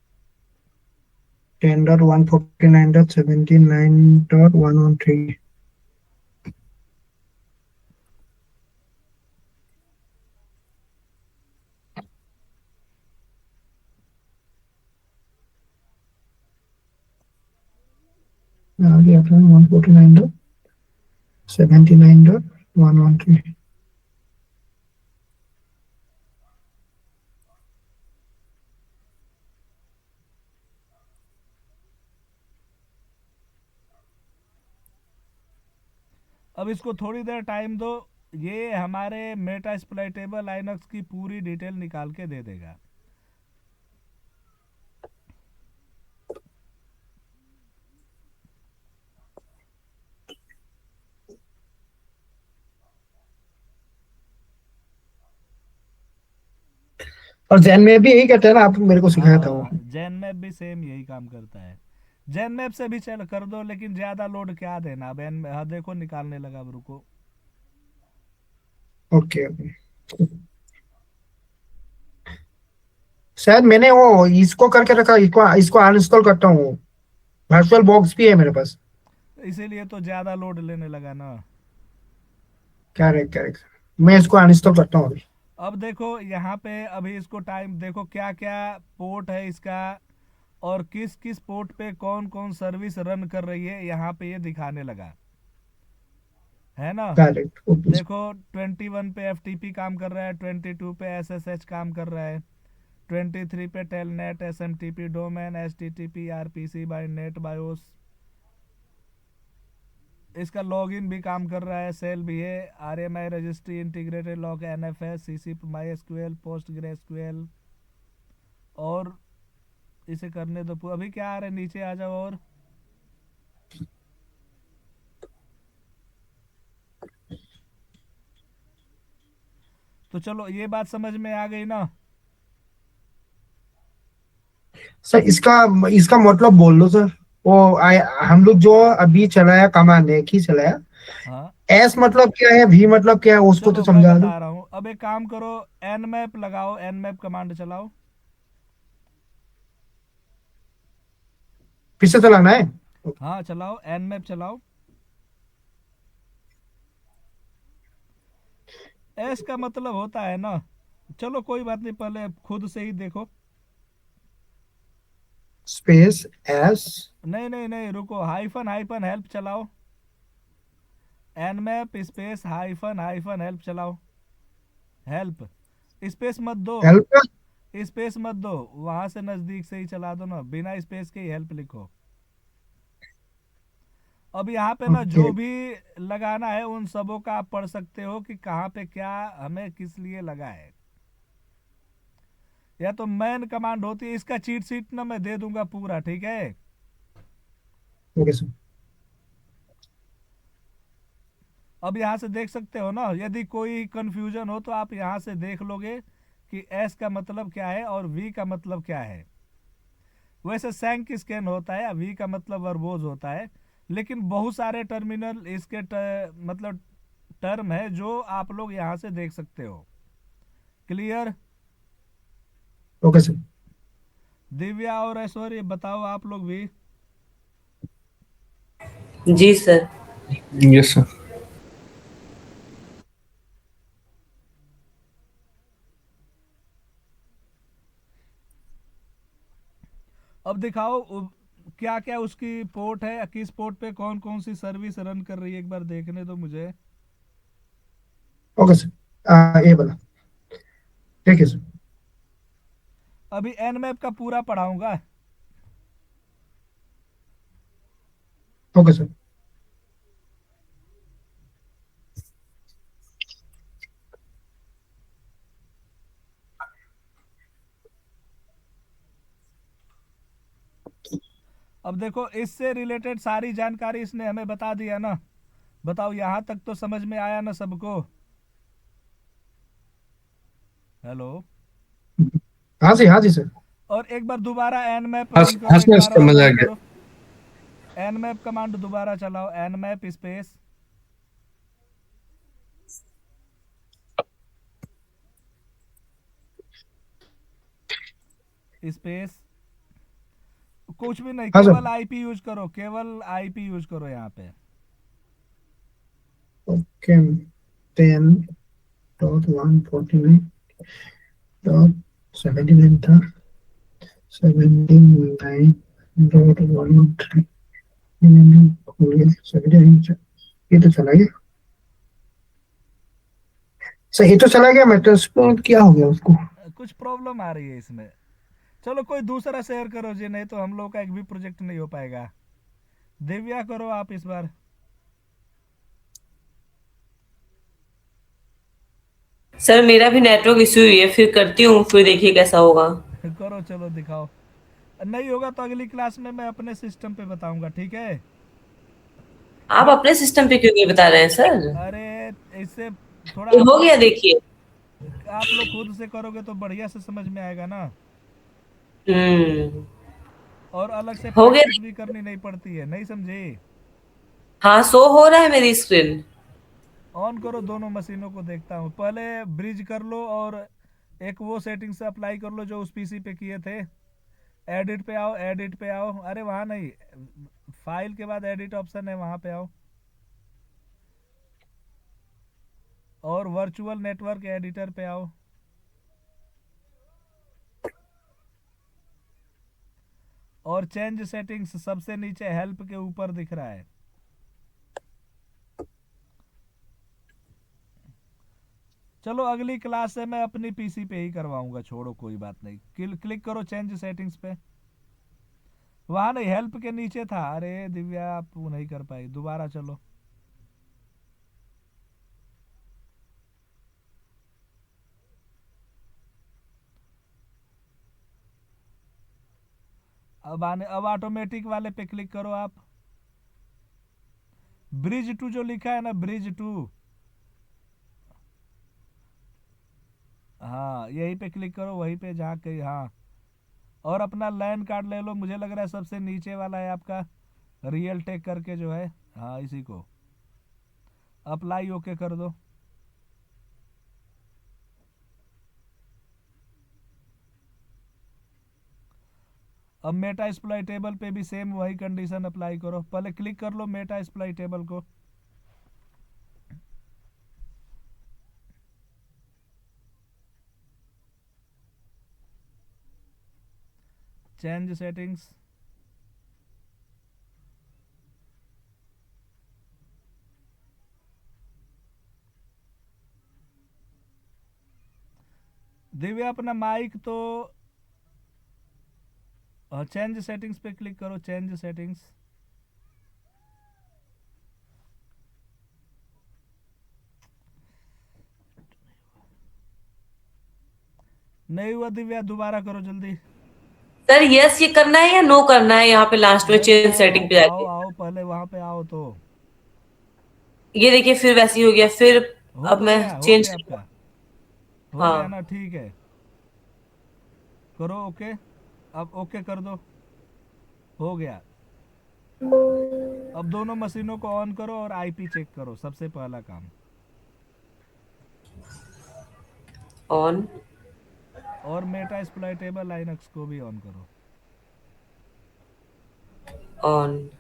10.149.79.113। आगे आता है 149.79.113। अब इसको थोड़ी देर टाइम दो, ये हमारे मेटा एक्सप्लॉइटेबल लाइनक्स की पूरी डिटेल निकाल के दे देगा। और जैन में भी यही कहते हैं ना, आप मेरे को सिखाया था वो। हाँ जैन मैप भी सेम यही काम करता है। जैन मैप से भी चल कर दो, लेकिन ज्यादा लोड क्या देना। अब हाँ देखो निकालने लगा, अब रुको। Okay okay. शायद मैंने वो इसको करके रखा, इसको इसको अनइंस्टॉल करता हूँ। वर्चुअल बॉक्स भी है मेरे पास। इसीलिए तो ज्यादा लोड लेने लगा ना। Correct correct. मैं इसको अनइंस्टॉल करता हूँ अभी। अब देखो यहाँ पे, अभी इसको टाइम देखो क्या क्या पोर्ट है इसका, और किस किस पोर्ट पे कौन कौन सर्विस रन कर रही है, यहाँ पे ये दिखाने लगा है ना। Correct okay. देखो 21 पे FTP काम कर रहा है, 22 पे SSH काम कर रहा है, 23 पे telnet, SMTP domain, HTTP RPC by net BIOS. इसका लॉगिन भी काम कर रहा है, सेल भी है, RMI registry, integrated log, NFS, CC MySQL, PostgreSQL। और इसे करने दो, अभी क्या आ रहा है, नीचे आ जाओ। और तो चलो ये बात समझ में आ गई ना। सर इसका इसका मतलब बोल दो सर। वो हम लोग जो अभी चलाया कमांड है की चलाया। हाँ एस मतलब क्या है, वी मतलब क्या है, उसको तो चलो मैं समझा दो। बता रहा हूँ। अब एक काम करो, एन मैप लगाओ, एन मैप कमांड चलाओ। फिर से चलाना है? हाँ चलाओ, एन मैप चलाओ। एस का मतलब होता है ना, चलो कोई बात नहीं, पहले खुद से ही देखो। Space s. नहीं नहीं नहीं, रुको, हाइफन हाइफन हेल्प चलाओ। N map space hyphen hyphen help चलाओ। हेल्प, स्पेस मत दो, हेल्प। स्पेस मत दो, वहां से नजदीक से ही चला दो ना, बिना स्पेस के ही हेल्प लिखो। अब यहाँ पे ना ओके। जो भी लगाना है उन सबों का आप पढ़ सकते हो कि कहाँ पे क्या हमें किस लिए लगा है। या तो मैन कमांड होती है, इसका चीट शीट ना मैं दे दूंगा पूरा, ठीक है। Okay sir. अब यहाँ से देख सकते हो ना, यदि कोई कंफ्यूजन हो तो आप यहाँ से देख लोगे कि एस का मतलब क्या है और वी का मतलब क्या है। वैसे सैंक स्कैन होता है, वी का मतलब वर्बोज होता है, लेकिन बहुत सारे टर्मिनल इसके मतलब टर्म है जो आप लोग यहाँ से देख सकते हो। क्लियर? Okay sir. दिव्या और ऐश्वर्य बताओ आप लोग भी। जी सर। Yes sir. अब दिखाओ क्या क्या उसकी पोर्ट है, किस पोर्ट पे कौन कौन सी सर्विस रन कर रही है, एक बार देखने दो मुझे। ओके सर, ये बोला। ठीक है सर। अभी एन मैप का पूरा पढ़ाऊंगा। Okay sir. अब देखो, इससे रिलेटेड सारी जानकारी इसने हमें बता दिया ना। बताओ यहां तक तो समझ में आया ना सबको? हेलो? हाँ जी सर। और एक बार दोबारा एन मैप हाँ रन करो, एक सर, बार और समझ आ रन गया। करो। एन मैप कमांड दोबारा चलाओ, एन मैप स्पेस स्पेस, कुछ भी नहीं, हाँ केवल सर। आईपी यूज करो, केवल आईपी यूज करो यहाँ पे। ओके। 10.149.79 था। 79.1 हो गया 79। ये तो चला गया सर, ये तो चला गया। मेट्रोस्पोर्ट क्या हो गया उसको? कुछ प्रॉब्लम आ रही है इसमें। चलो कोई दूसरा शेयर करो जी, नहीं तो हम लोग का एक भी प्रोजेक्ट नहीं हो पाएगा। दिव्या करो आप इस बार। सर मेरा भी नेटवर्क इश्यू हुई है, फिर करती हूँ, फिर देखिए कैसा होगा। करो, चलो दिखाओ। नहीं होगा तो अगली क्लास में मैं अपने सिस्टम पे बताऊंगा, ठीक है। आप बट अपने सिस्टम पे क्यों नहीं बता रहे हैं सर? अरे, इससे थोड़ा ये आप हो लोग, गया देखिए। खुद से करोगे तो बढ़िया से समझ में आएगा ना। हम्म। और अलग से हो गया। प्रैक्टिस भी करनी नहीं पड़ती है, नहीं समझे? हाँ, शो हो रहा है मेरी स्क्रीन। ऑन करो, दोनों मशीनों को देखता हूँ, पहले ब्रिज कर लो और एक वो सेटिंग से अप्लाई कर लो जो उस पीसी पे किए थे। एडिट पे आओ, एडिट पे आओ, अरे वहाँ नहीं, फाइल के बाद एडिट ऑप्शन है, वहाँ पे आओ। और वर्चुअल नेटवर्क एडिटर पे आओ। और चेंज सेटिंग्स सबसे नीचे हेल्प के ऊपर दिख रहा है। चलो अगली क्लास से मैं अपनी पीसी पे ही करवाऊंगा, छोड़ो कोई बात नहीं। क्लिक करो चेंज सेटिंग्स पे। वहां नहीं, हेल्प के नीचे था। अरे दिव्या, आप वो नहीं कर पाई, दोबारा चलो। अब ऑटोमेटिक वाले पे क्लिक करो आप। ब्रिज टू जो लिखा है ना, ब्रिज टू, हाँ यही पे क्लिक करो, वहीं पे जहाँ कहीं, हाँ। और अपना लैन कार्ड ले लो, मुझे लग रहा है सबसे नीचे वाला है आपका, रियल टेक करके जो है, हाँ इसी को अप्लाई ओके कर दो। अब मेटा स्प्लाई टेबल पे भी सेम वही कंडीशन अप्लाई करो। पहले क्लिक कर लो मेटा स्प्लाई टेबल को। चेंज सेटिंग्स, दिव्या अपना माइक तो चेंज सेटिंग्स पे क्लिक करो, चेंज सेटिंग्स। नहीं हुआ दिव्या, दोबारा करो जल्दी। सर यस ये करना है या नो करना है यहाँ पे लास्ट में नहीं नहीं, चेंज आओ सेटिंग पे आओ जाके? आओ, पहले वहां पे आओ तो। ये देखिए फिर वैसे ही हो गया फिर। हो अब तो मैं गया, हो चेंज। गया आपका, हो गया हाँ। ना, ठीक है। करो ओके, अब ओके कर दो, हो गया। अब दोनों मशीनों को ऑन करो और आईपी चेक करो, सबसे पहला काम। ऑन। और मेटा एक्सप्लॉइटेबल लाइनक्स को भी ऑन करो। ऑन।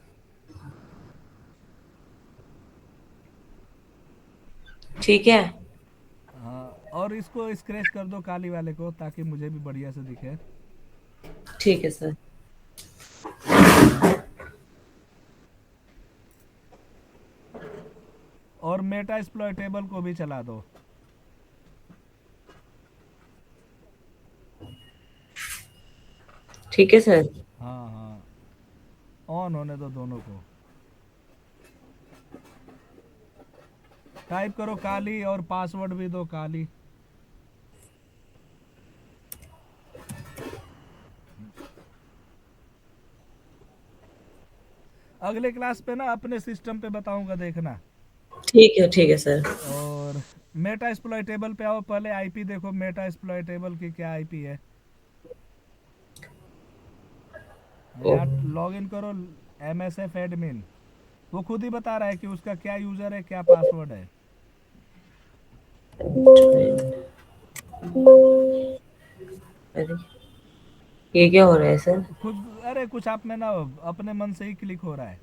ठीक है। हाँ, और इसको स्क्रैच कर दो काली वाले को, ताकि मुझे भी बढ़िया से दिखे। ठीक है सर। और मेटा एक्सप्लॉइटेबल को भी चला दो। ठीक है सर। हाँ हाँ, ऑन होने दो दोनों को। टाइप करो काली, और पासवर्ड भी दो काली। अगले क्लास पे ना अपने सिस्टम पे बताऊंगा, देखना। ठीक है सर। और मेटा एक्सप्लॉइटेबल पे आओ, पहले आईपी देखो मेटा एक्सप्लॉइटेबल की क्या आईपी है। ओ, यहाँ लॉग इन करो, MSF एडमिन। वो खुद ही बता रहा है कि उसका क्या यूजर है, क्या पासवर्ड है। अरे ये क्या हो रहा है सर? खुद, अरे कुछ आप में ना अपने मन से ही क्लिक हो रहा है।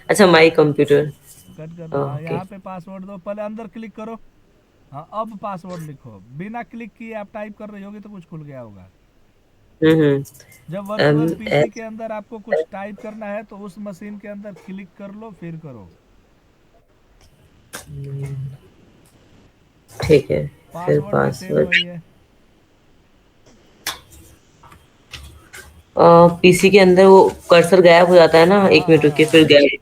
अच्छा माई कंप्यूटर। कट कर दो। हाँ, ओके। यहाँ पे पासवर्ड दो, पहले अंदर क्लिक करो। हाँ, अब पासवर्ड लिखो, बिना क्लिक किए आप टाइप कर रही होगी तो कुछ खुल गया होगा। हम्म। जब एम वर्चुअल पीसी एस। के अंदर आपको कुछ टाइप करना है तो उस मशीन के अंदर क्लिक कर लो, फिर करो। ठीक है। फिर पासवर्ड भी सेम पासवर्ड। वही है। पीसी के अंदर वो कर्सर गायब हो जाता है ना, हाँ एक मिनट हाँ रुकिए हाँ, फिर गायब।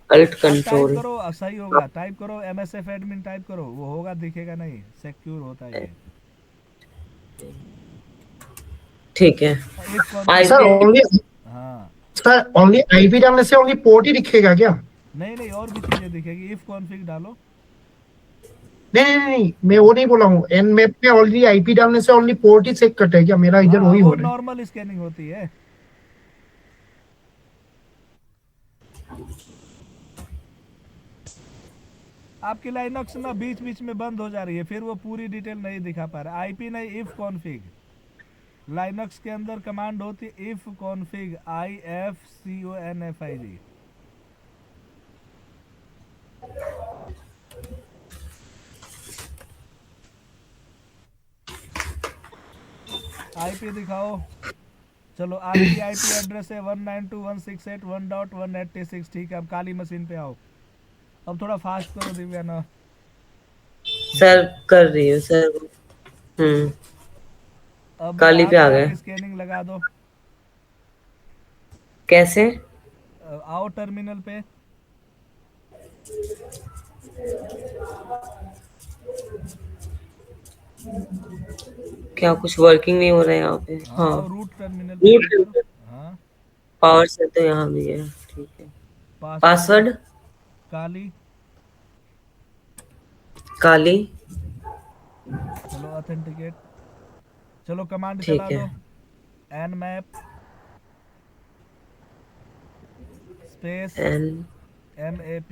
अल्ट अब टाइप कंट्रोल। करो, सही होगा। टाइप करो MSF एडमिन, टाइप करो, वो होगा, दिखेगा नहीं, सिक्योर होता है ये। ठीक है। If config sir IP. डालो। ओनली, हाँ, सर ओनली आईपी डालने से ओनली पोर्ट ही दिखेगा क्या? नहीं नहीं, और भी चीजें दिखेगी, इफ कॉन्फिग डालो। नहीं नहीं नहीं नहीं, मैं वो नहीं बोला हूँ। एन मैप में ऑलरेडी आईपी डालने से ओनली पोर्ट ही चेक कट है क्या? मेरा इधर हाँ, वही वो हो रहा है। नॉर्मल स्कैनिंग होती है। आपकी लाइनक्स ना बीच बीच में बंद हो जा रही है, फिर वो पूरी डिटेल नहीं दिखा पा रहा। आईपी नहीं, इफ कॉन्फिग। लाइनक्स के अंदर कमांड होती है इफ कॉन्फिग, IFCONFIG। आईपी दिखाओ। चलो, आपकी आईपी एड्रेस है 192.168.1.186। ठीक है, अब काली मशीन पे आओ। अब थोड़ा फास्ट करो दिव्या ना। सर कर रही हूँ सर। हम्म। अब काली पे आप आ गए। जाके स्कैनिंग लगा दो। कैसे? आओ टर्मिनल पे। क्या कुछ वर्किंग नहीं हो रहा है यहाँ पे? हाँ, हाँ। आओ रूट टर्मिनल पे क्लिक करो। रूट। हाँ, पावर से तो यहाँ भी है। ठीक है। पासवर्ड दो, पासवर्ड। काली। काली। चलो ऑथेंटिकेट। चलो कमांड चला ठीक है। दो, nmap space n. MAP,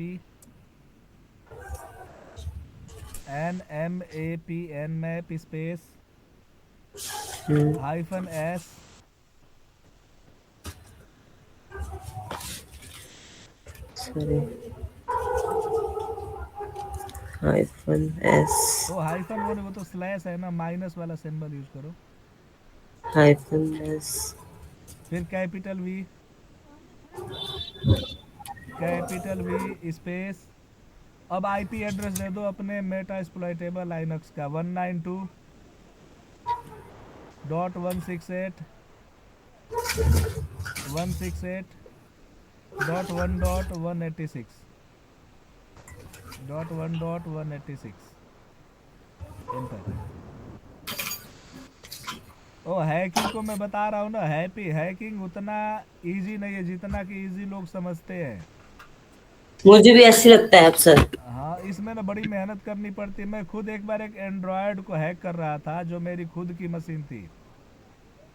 nmap, nmap space -s sorry, -s, वो हाइफन वो तो स्लैश है ना, माइनस वाला सिंबल यूज करो। -s, फिर कैपिटल वी स्पेस। अब आईपी एड्रेस दे दो अपने मेटा एक्सप्लॉइटेबल लाइनक्स का 192.168.1.186 एंटर। ओ हैकिंग को मैं बता रहा हूँ ना, हैकिंग उतना इजी नहीं है जितना कि इजी लोग समझते हैं। मुझे भी ऐसे लगता है अक्सर। हाँ, इसमें ना बड़ी मेहनत करनी पड़ती है। मैं खुद एक बार एक एंड्रॉयड को हैक कर रहा था, जो मेरी खुद की मशीन थी।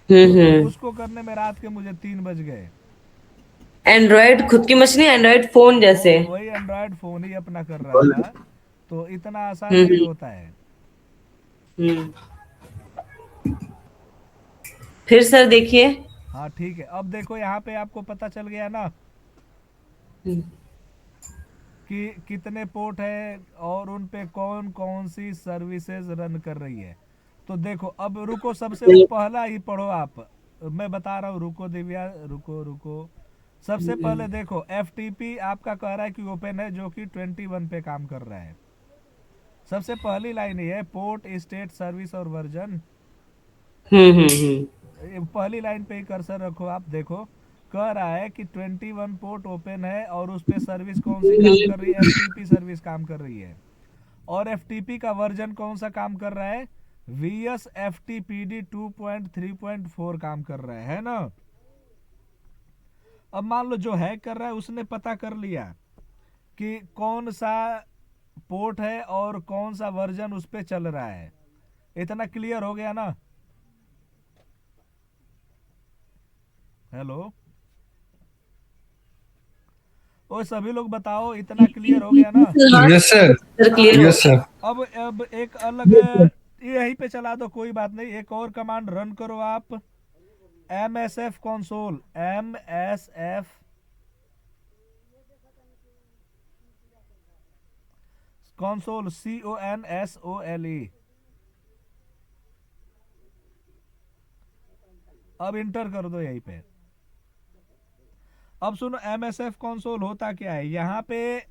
हम्म। उसको करने में रात के मुझे 3 बज गए। एंड्रॉयड खुद की मशीन, एंड्रॉयड फोन जैसे। वही एंड्रॉयड फोन ही अपना कर रहा था, तो इतना आसान नहीं हम्म। होता है। हम्म। फिर सर देखिए। हाँ ठीक है, अब देखो यहाँ पे आपको पता चल गया ना हम्म। कि कितने पोर्ट है और उन पे कौन कौन सी सर्विसेज रन कर रही है। तो देखो, अब रुको, सबसे पहला ही पढ़ो आप। मैं बता रहा हूँ, रुको दिव्या, रुको रुको। सबसे पहले देखो, एफटीपी आपका कह रहा है कि ओपन है, जो कि 21 पे काम कर रहा है। सबसे पहली लाइन ही है पोर्ट, स्टेट, सर्विस और वर्जन। हम्म। पहली लाइन पे ही कर्सर रखो, आप देखो। कह रहा है कि 21 पोर्ट ओपन है और उस पे सर्विस कौन सी काम कर रही है, एफटीपी सर्विस काम कर रही है। और एफटीपी का वर्जन कौन सा काम कर रहा है, VS FTPD 2.3.4 काम कर रहा है ना। अब मान लो जो हैक कर रहा है उसने पता कर लिया कि कौन सा पोर्ट है और कौन सा वर्जन उस पे चल रहा है। इतना क्लियर हो गया ना। हेलो, ओ सभी लोग बताओ, इतना क्लियर हो गया ना। हाँ यस सर। सर, क्लियर हो यस गया। सर। अब एक अलग, यहीं पे चला दो, कोई बात नहीं। एक और कमांड रन करो आप, MSF console, MSF console, CONSOLE। अब इंटर कर दो यहीं पे। अब सुनो, MSF कंसोल होता क्या है। यहाँ पे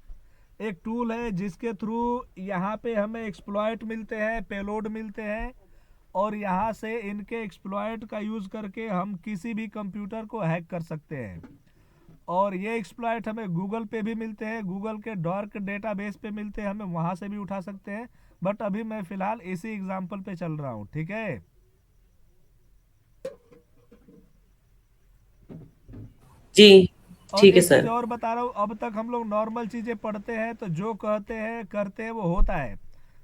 एक टूल है जिसके थ्रू यहाँ पे हमें एक्सप्लॉइट मिलते हैं, पेलोड मिलते हैं, और यहाँ से इनके एक्सप्लॉइट का यूज करके हम किसी भी कंप्यूटर को हैक कर सकते हैं। और ये एक्सप्लॉइट हमें गूगल पे भी मिलते हैं, गूगल के डार्क डेटाबेस पे मिलते हैं, हमें वहां से भी उठा सकते हैं। बट अभी मैं फिलहाल इसी एग्जांपल पे चल रहा हूँ, ठीक है। जी और ठीक है एक चीज सर। और बता रहा हूँ, अब तक हम लोग नॉर्मल चीजें पढ़ते हैं तो जो कहते हैं करते हैं वो होता है।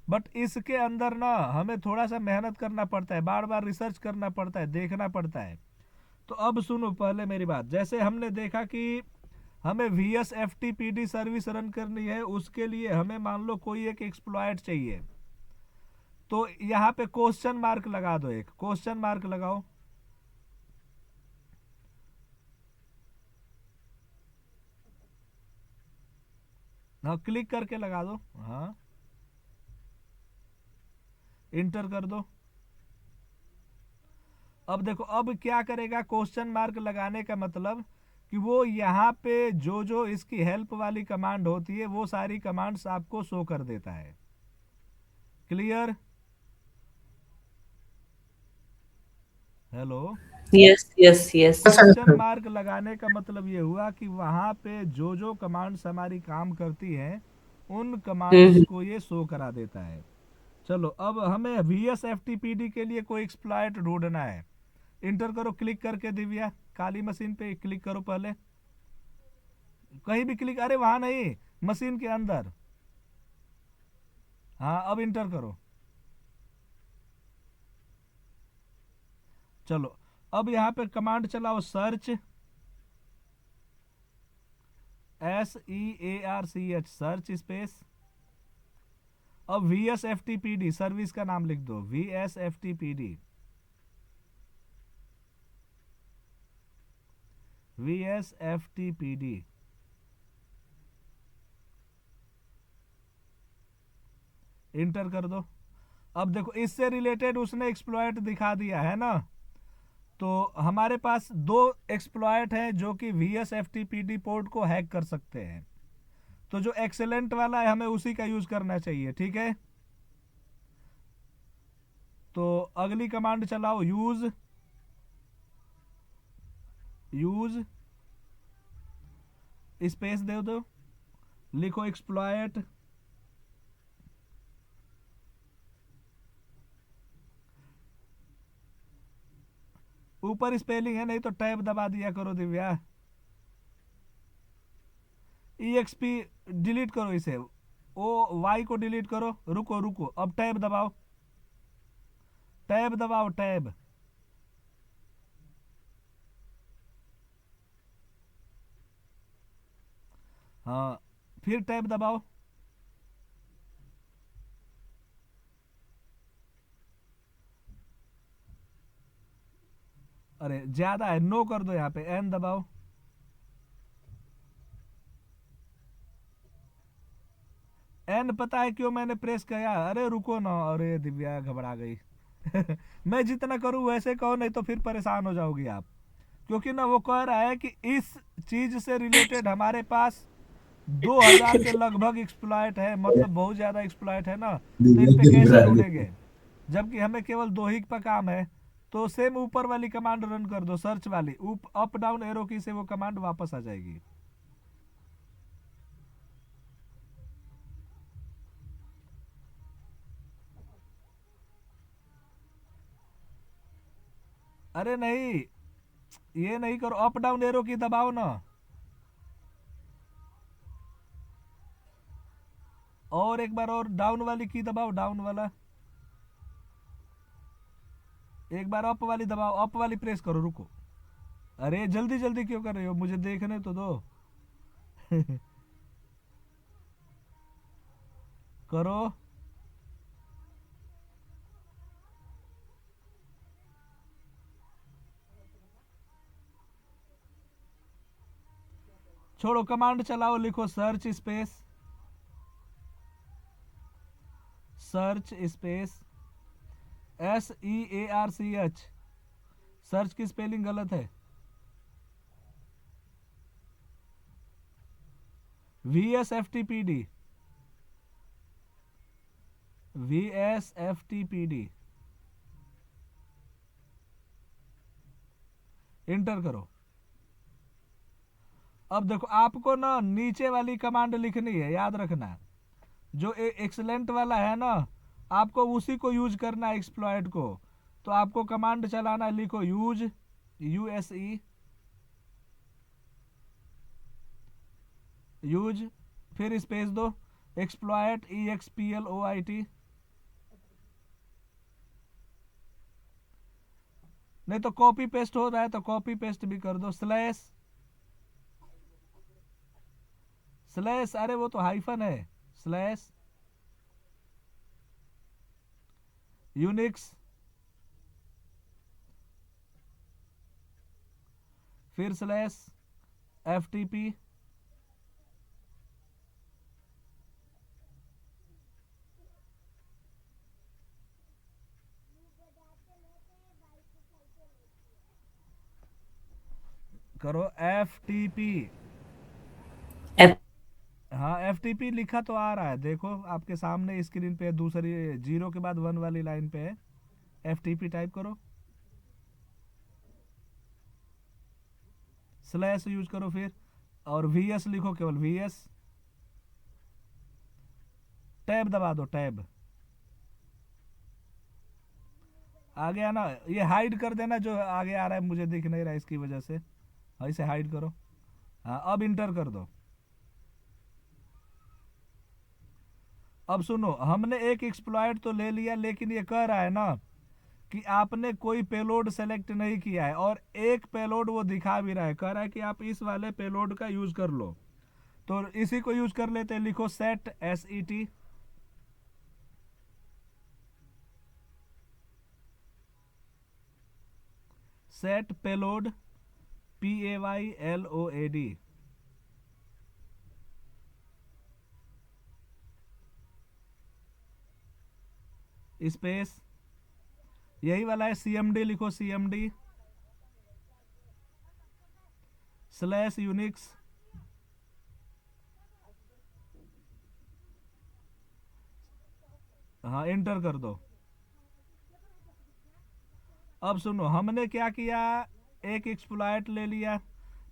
बट इसके अंदर ना हमें थोड़ा सा मेहनत करना पड़ता है, बार बार रिसर्च करना पड़ता है, देखना पड़ता है। तो अब सुनो पहले मेरी बात। जैसे हमने देखा कि हमें VS FTPD सर्विस रन करनी है, उसके लिए हमें मान लो कोई एक एक्सप्लॉइट चाहिए। तो यहाँ पे क्वेश्चन मार्क लगा दो, एक क्वेश्चन मार्क लगाओ। हाँ, क्लिक करके लगा दो। हाँ, इंटर कर दो। अब देखो, अब क्या करेगा, क्वेश्चन मार्क लगाने का मतलब कि वो यहाँ पे जो जो इसकी हेल्प वाली कमांड होती है वो सारी कमांड्स आपको शो कर देता है। Clear? Hello. Yes yes yes. Question mark लगाने का मतलब ये हुआ कि वहां पे जो जो कमांड्स हमारी काम करती हैं उन कमांड्स हम्म। को ये शो करा देता है। चलो, अब हमें VS FTPD के लिए कोई एक्सप्लॉइट ढूंढना है। इंटर करो, क्लिक करके दिव्या, काली मशीन पे क्लिक करो पहले। कहीं भी क्लिक, अरे वहां नहीं, मशीन के अंदर। हाँ, अब इंटर करो। चलो, अब यहाँ पे कमांड चलाओ, सर्च, SEARCH, सर्च स्पेस। अब VS FTPD सर्विस का नाम लिख दो, VS FTPD। VSFTPD इंटर कर दो। अब देखो इससे रिलेटेड उसने एक्सप्लॉयट दिखा दिया है ना, तो हमारे पास दो एक्सप्लॉयट है जो कि VSFTPD पोर्ट को हैक कर सकते हैं। तो जो एक्सेलेंट वाला है हमें उसी का यूज करना चाहिए, ठीक है। तो अगली कमांड चलाओ, यूज स्पेस दे दो, लिखो एक्सप्लॉयट, ऊपर स्पेलिंग है नहीं तो टैब दबा दिया करो दिव्या। EXP डिलीट करो इसे, OY को डिलीट करो। रुको रुको, अब टैब दबाओ, टैब दबाओ, टैब। हाँ, फिर टैब दबाओ। अरे ज्यादा है, नो कर दो, यहाँ पे एन दबाओ। एन पता है क्यों मैंने प्रेस किया? अरे रुको ना, अरे दिव्या घबरा गई। मैं जितना करूं वैसे कहो, नहीं तो फिर परेशान हो जाओगी आप। क्योंकि ना वो कह रहा है कि इस चीज से रिलेटेड हमारे पास 2000 के लगभग एक्सप्लॉयट है, मतलब बहुत ज्यादा एक्सप्लॉयट है ना, तो इन पे कैसे ढूंढेंगे जबकि हमें केवल दो ही का काम है। तो सेम ऊपर वाली कमांड रन कर दो, सर्च वाली, अप डाउन एरो की से वो कमांड वापस आ जाएगी। अरे नहीं, ये नहीं करो, अप डाउन एरो की दबाओ ना, और एक बार और डाउन वाली की दबाओ, डाउन वाला, एक बार अप वाली दबाओ, अप वाली प्रेस करो। रुको, अरे जल्दी जल्दी क्यों कर रहे हो, मुझे देखने तो दो। करो, छोड़ो, कमांड चलाओ, लिखो search space, search space SEARCH। Search की स्पेलिंग गलत है, VSFTPD, VSFTPD इंटर करो। अब देखो आपको ना नीचे वाली कमांड लिखनी है, याद रखना, जो एक्सलेंट वाला है ना, आपको उसी को यूज करना है, एक्सप्लॉयट को। तो आपको कमांड चलाना, लिखो USE यूज, फिर स्पेस दो, एक्सप्लॉयट EXPLOIT। नहीं तो कॉपी पेस्ट हो रहा है तो कॉपी पेस्ट भी कर दो, स्लैश स्लैश, अरे वो तो हाइफन है, स्लैश यूनिक्स, फिर स्लैश FTP, करो FTP। F- हाँ FTP लिखा तो आ रहा है, देखो आपके सामने स्क्रीन पे, दूसरी जीरो के बाद 1 वाली लाइन पे है, FTP टाइप करो, स्लैश यूज करो फिर, और VS लिखो, केवल VS, टैब दबा दो, टैब। आ गया ना, ये हाइड कर देना जो आगे आ रहा है, मुझे दिख नहीं रहा है इसकी वजह से, हाँ इसे हाइड करो। हाँ अब इंटर कर दो। अब सुनो, हमने एक एक्सप्लॉयट तो ले लिया, लेकिन ये कह रहा है ना कि आपने कोई पेलोड सेलेक्ट नहीं किया है, और एक पेलोड वो दिखा भी रहा है, कह रहा है कि आप इस वाले पेलोड का यूज कर लो। तो इसी को यूज कर लेते हैं, लिखो set SET, set payload PAYLOAD, space यही वाला है, CMD लिखो, CMD / यूनिक्स, हाँ इंटर कर दो। अब सुनो, हमने क्या किया, एक एक्सप्लॉइट ले लिया।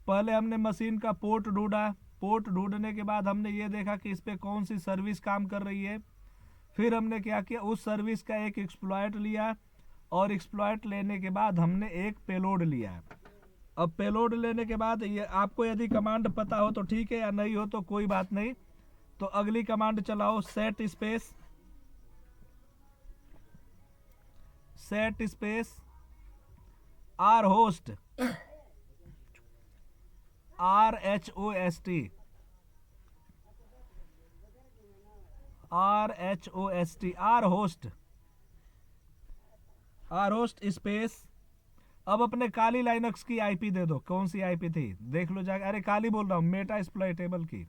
पहले हमने मशीन का पोर्ट ढूंढा, पोर्ट ढूंढने के बाद हमने ये देखा कि इस पे कौन सी सर्विस काम कर रही है। फिर हमने क्या किया, उस सर्विस का एक एक्सप्लॉइट लिया, और एक्सप्लॉइट लेने के बाद हमने एक पेलोड लिया। अब पेलोड लेने के बाद ये आपको यदि कमांड पता हो तो ठीक है, या नहीं हो तो कोई बात नहीं। तो अगली कमांड चलाओ, set space R host, RHOST, R host space. अब अपने काली लाइनक्स की आईपी दे दो, कौन सी आईपी थी देख लो जाके। अरे काली बोल रहा हूँ, मेटा एक्सप्लॉइटेबल की।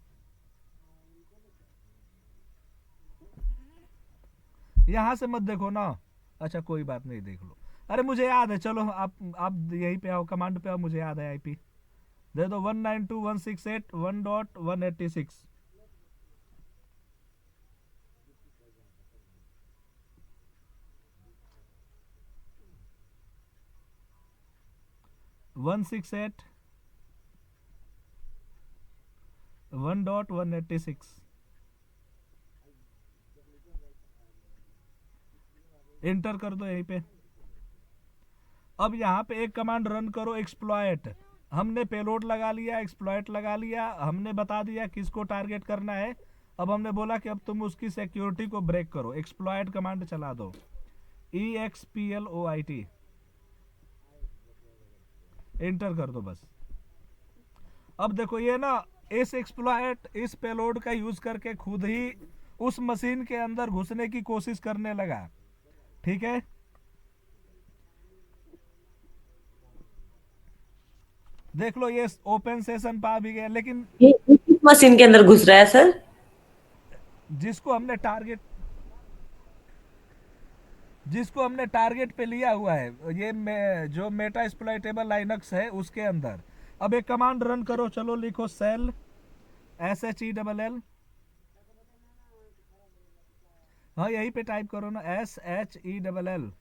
यहां से मत देखो ना, अच्छा कोई बात नहीं, देख लो। अरे मुझे याद है, चलो आप यहीं पे आओ, कमांड पे आओ, मुझे याद है आईपी दे दो, 192.168.1.186। 168.1.186 इंटर कर दो यहीं पे। अब यहाँ पे एक कमांड रन करो, एक्सप्लॉइट। हमने पेलोड लगा लिया, एक्सप्लॉइट लगा लिया, हमने बता दिया किसको टारगेट करना है। अब हमने बोला कि अब तुम उसकी सिक्योरिटी को ब्रेक करो, एक्सप्लॉइट कमांड चला दो, EXPLOIT इंटर कर दो बस। अब देखो ये ना, इस एक्सप्लॉइट, इस पेलोड का यूज करके खुद ही उस मशीन के अंदर घुसने की कोशिश करने लगा, ठीक है। देख लो ये ओपन सेशन पा भी गया, लेकिन ये किस मशीन के अंदर घुस रहा है सर? जिसको हमने टारगेट पे लिया हुआ है, ये जो मेटा एक्सप्लॉइटेबल लाइनक्स है उसके अंदर। अब एक कमांड रन करो, चलो लिखो सेल SHELL, हाँ यहीं पे टाइप करो ना, SHELL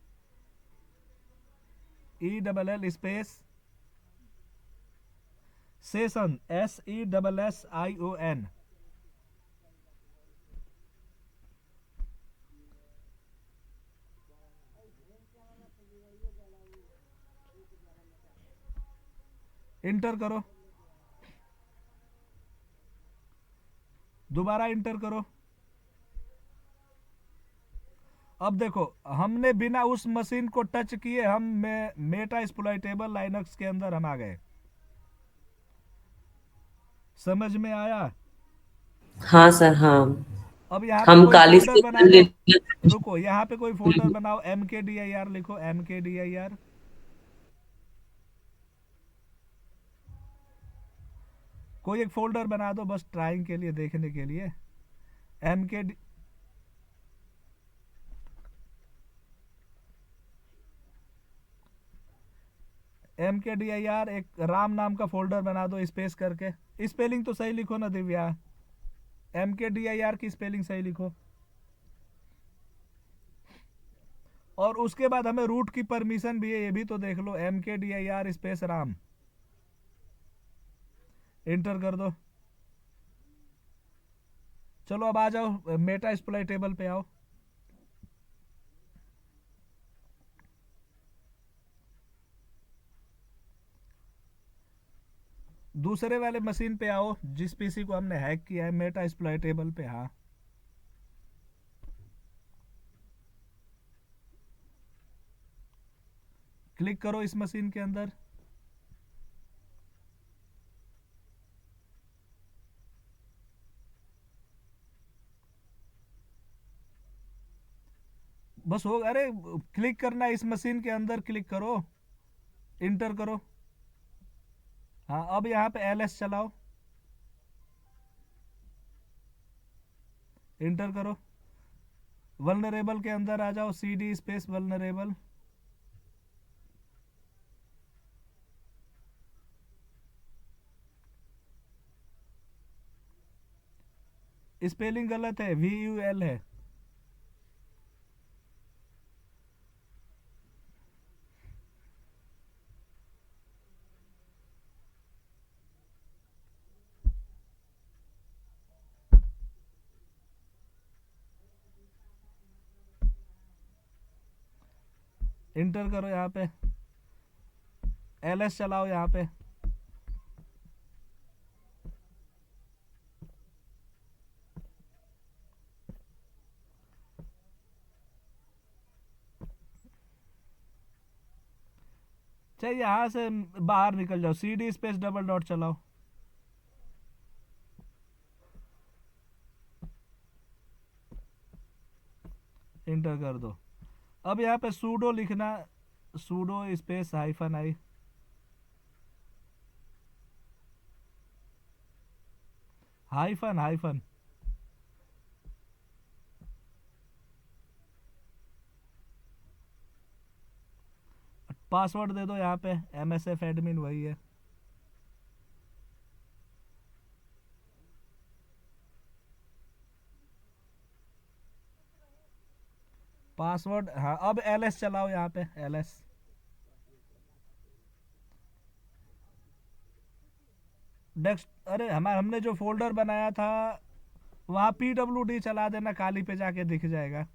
space session, SESSION, inter करो, दोबारा इंटर करो। अब देखो, हमने बिना उस मशीन को टच किए हम मेटा एक्सप्लॉइटेबल लाइनक्स के अंदर हम आ गए। समझ में आया? हाँ सर, हाँ। अब यहाँ पे हम कोई काली फोल्डर से बना दो, ले। रुको, यहाँ पे कोई फोल्डर बनाओ, MKDIR लिखो, MKDIR। कोई एक फोल्डर बना दो बस, ट्राइंग के लिए, देखने के लिए। MKD MKDIR एक राम नाम का फोल्डर बना दो, स्पेस करके। स्पेलिंग तो सही लिखो ना दिव्या, MKDIR की स्पेलिंग सही लिखो। और उसके बाद हमें रूट की परमिशन भी है, ये भी तो देख लो, MKDIR स्पेस राम इंटर कर दो। चलो अब आ जाओ, मेटा एक्सप्लॉइटेबल पे आओ। दूसरे वाले मशीन पे आओ, जिस पीसी को हमने हैक किया है, मेटा एक्सप्लॉइटेबल पे। हाँ क्लिक करो इस मशीन के अंदर। बस हो, अरे क्लिक करना, इस मशीन के अंदर क्लिक करो, इंटर करो। हाँ, अब यहाँ पे ls चलाओ, इंटर करो, वल्नरेबल के अंदर आ जाओ, cd स्पेस वल्नरेबल। स्पेलिंग गलत है, VUL है। इंटर करो यहाँ पे, ls चलाओ यहाँ पे, चाहिए यहाँ से बाहर निकल जाओ, cd स्पेस डबल डॉट चलाओ। इंटर कर दो। अब यहाँ पे सूडो लिखना, sudo space -i, hyphen. Password दे दो यहाँ पे, MSF एडमिन वही है। पासवर्ड, हाँ, अब ls चलाओ यहाँ पे, ls। डेस्क अरे हमने जो फोल्डर बनाया था वहाँ pwd चला देना, काली पे जाके दिख जाएगा।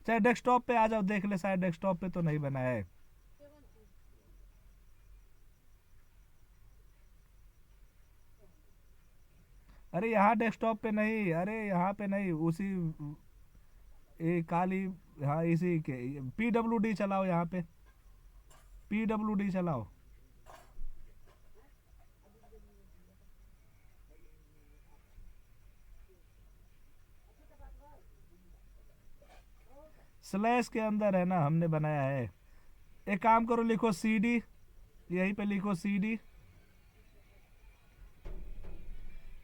चाहे डेस्कटॉप पे आ जाओ, देख ले, शायद डेस्कटॉप पे तो नहीं बनाया है। अरे यहाँ डेस्कटॉप पे नहीं, अरे यहाँ पे नहीं, उसी ये काली, हाँ इसी के pwd चलाओ यहाँ पे, pwd चलाओ। स्लैश के अंदर है ना, हमने बनाया है। एक काम करो, लिखो cd, यहीं पे लिखो cd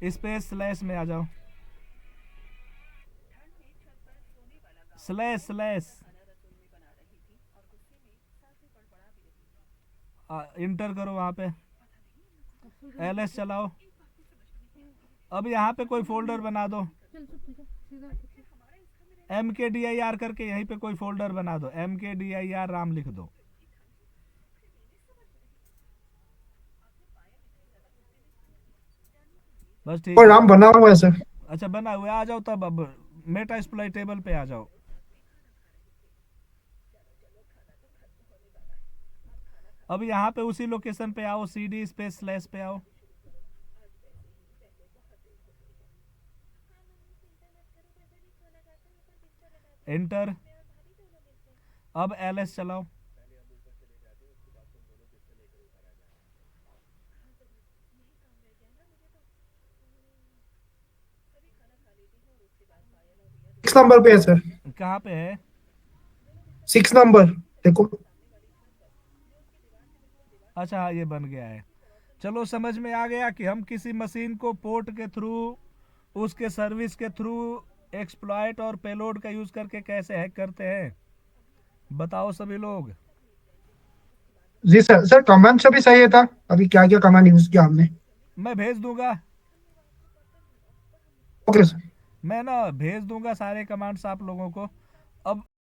स्पेस स्लैश में आ जाओ, स्लैश इंटर करो वहाँ पे, ls चलाओ। अब यहाँ पे कोई फोल्डर बना दो, mkdir करके यहीं पे कोई फोल्डर बना दो, mkdir राम लिख दो। बस ठीक और है। राम बना हुआ है सर। अच्छा, बना हुआ, आ जाओ तब, अब मेटा एक्सप्लॉइटेबल पे आ जाओ। अब यहाँ पे उसी लोकेशन पे आओ, cd स्पेस स्लैश पे आओ। एंटर। अब ls चलाओ। सिक्स नंबर पे है सर, कहाँ पे है? 6 नंबर देखो। अच्छा हाँ, ये बन गया है। चलो, समझ में आ गया कि हम किसी मशीन को पोर्ट के थ्रू, उसके सर्विस के थ्रू एक्सप्लॉइट और पेलोड का यूज करके कैसे हैक करते हैं। बताओ सभी लोग। जी सर। सर कमांड से भी सही है था, अभी क्या क्या कमांड यूज किया हमने। मैं भेज दूंगा, ओके सर। मैं ना भेज दूंगा सारे कमांड्स आप लोगों को। अब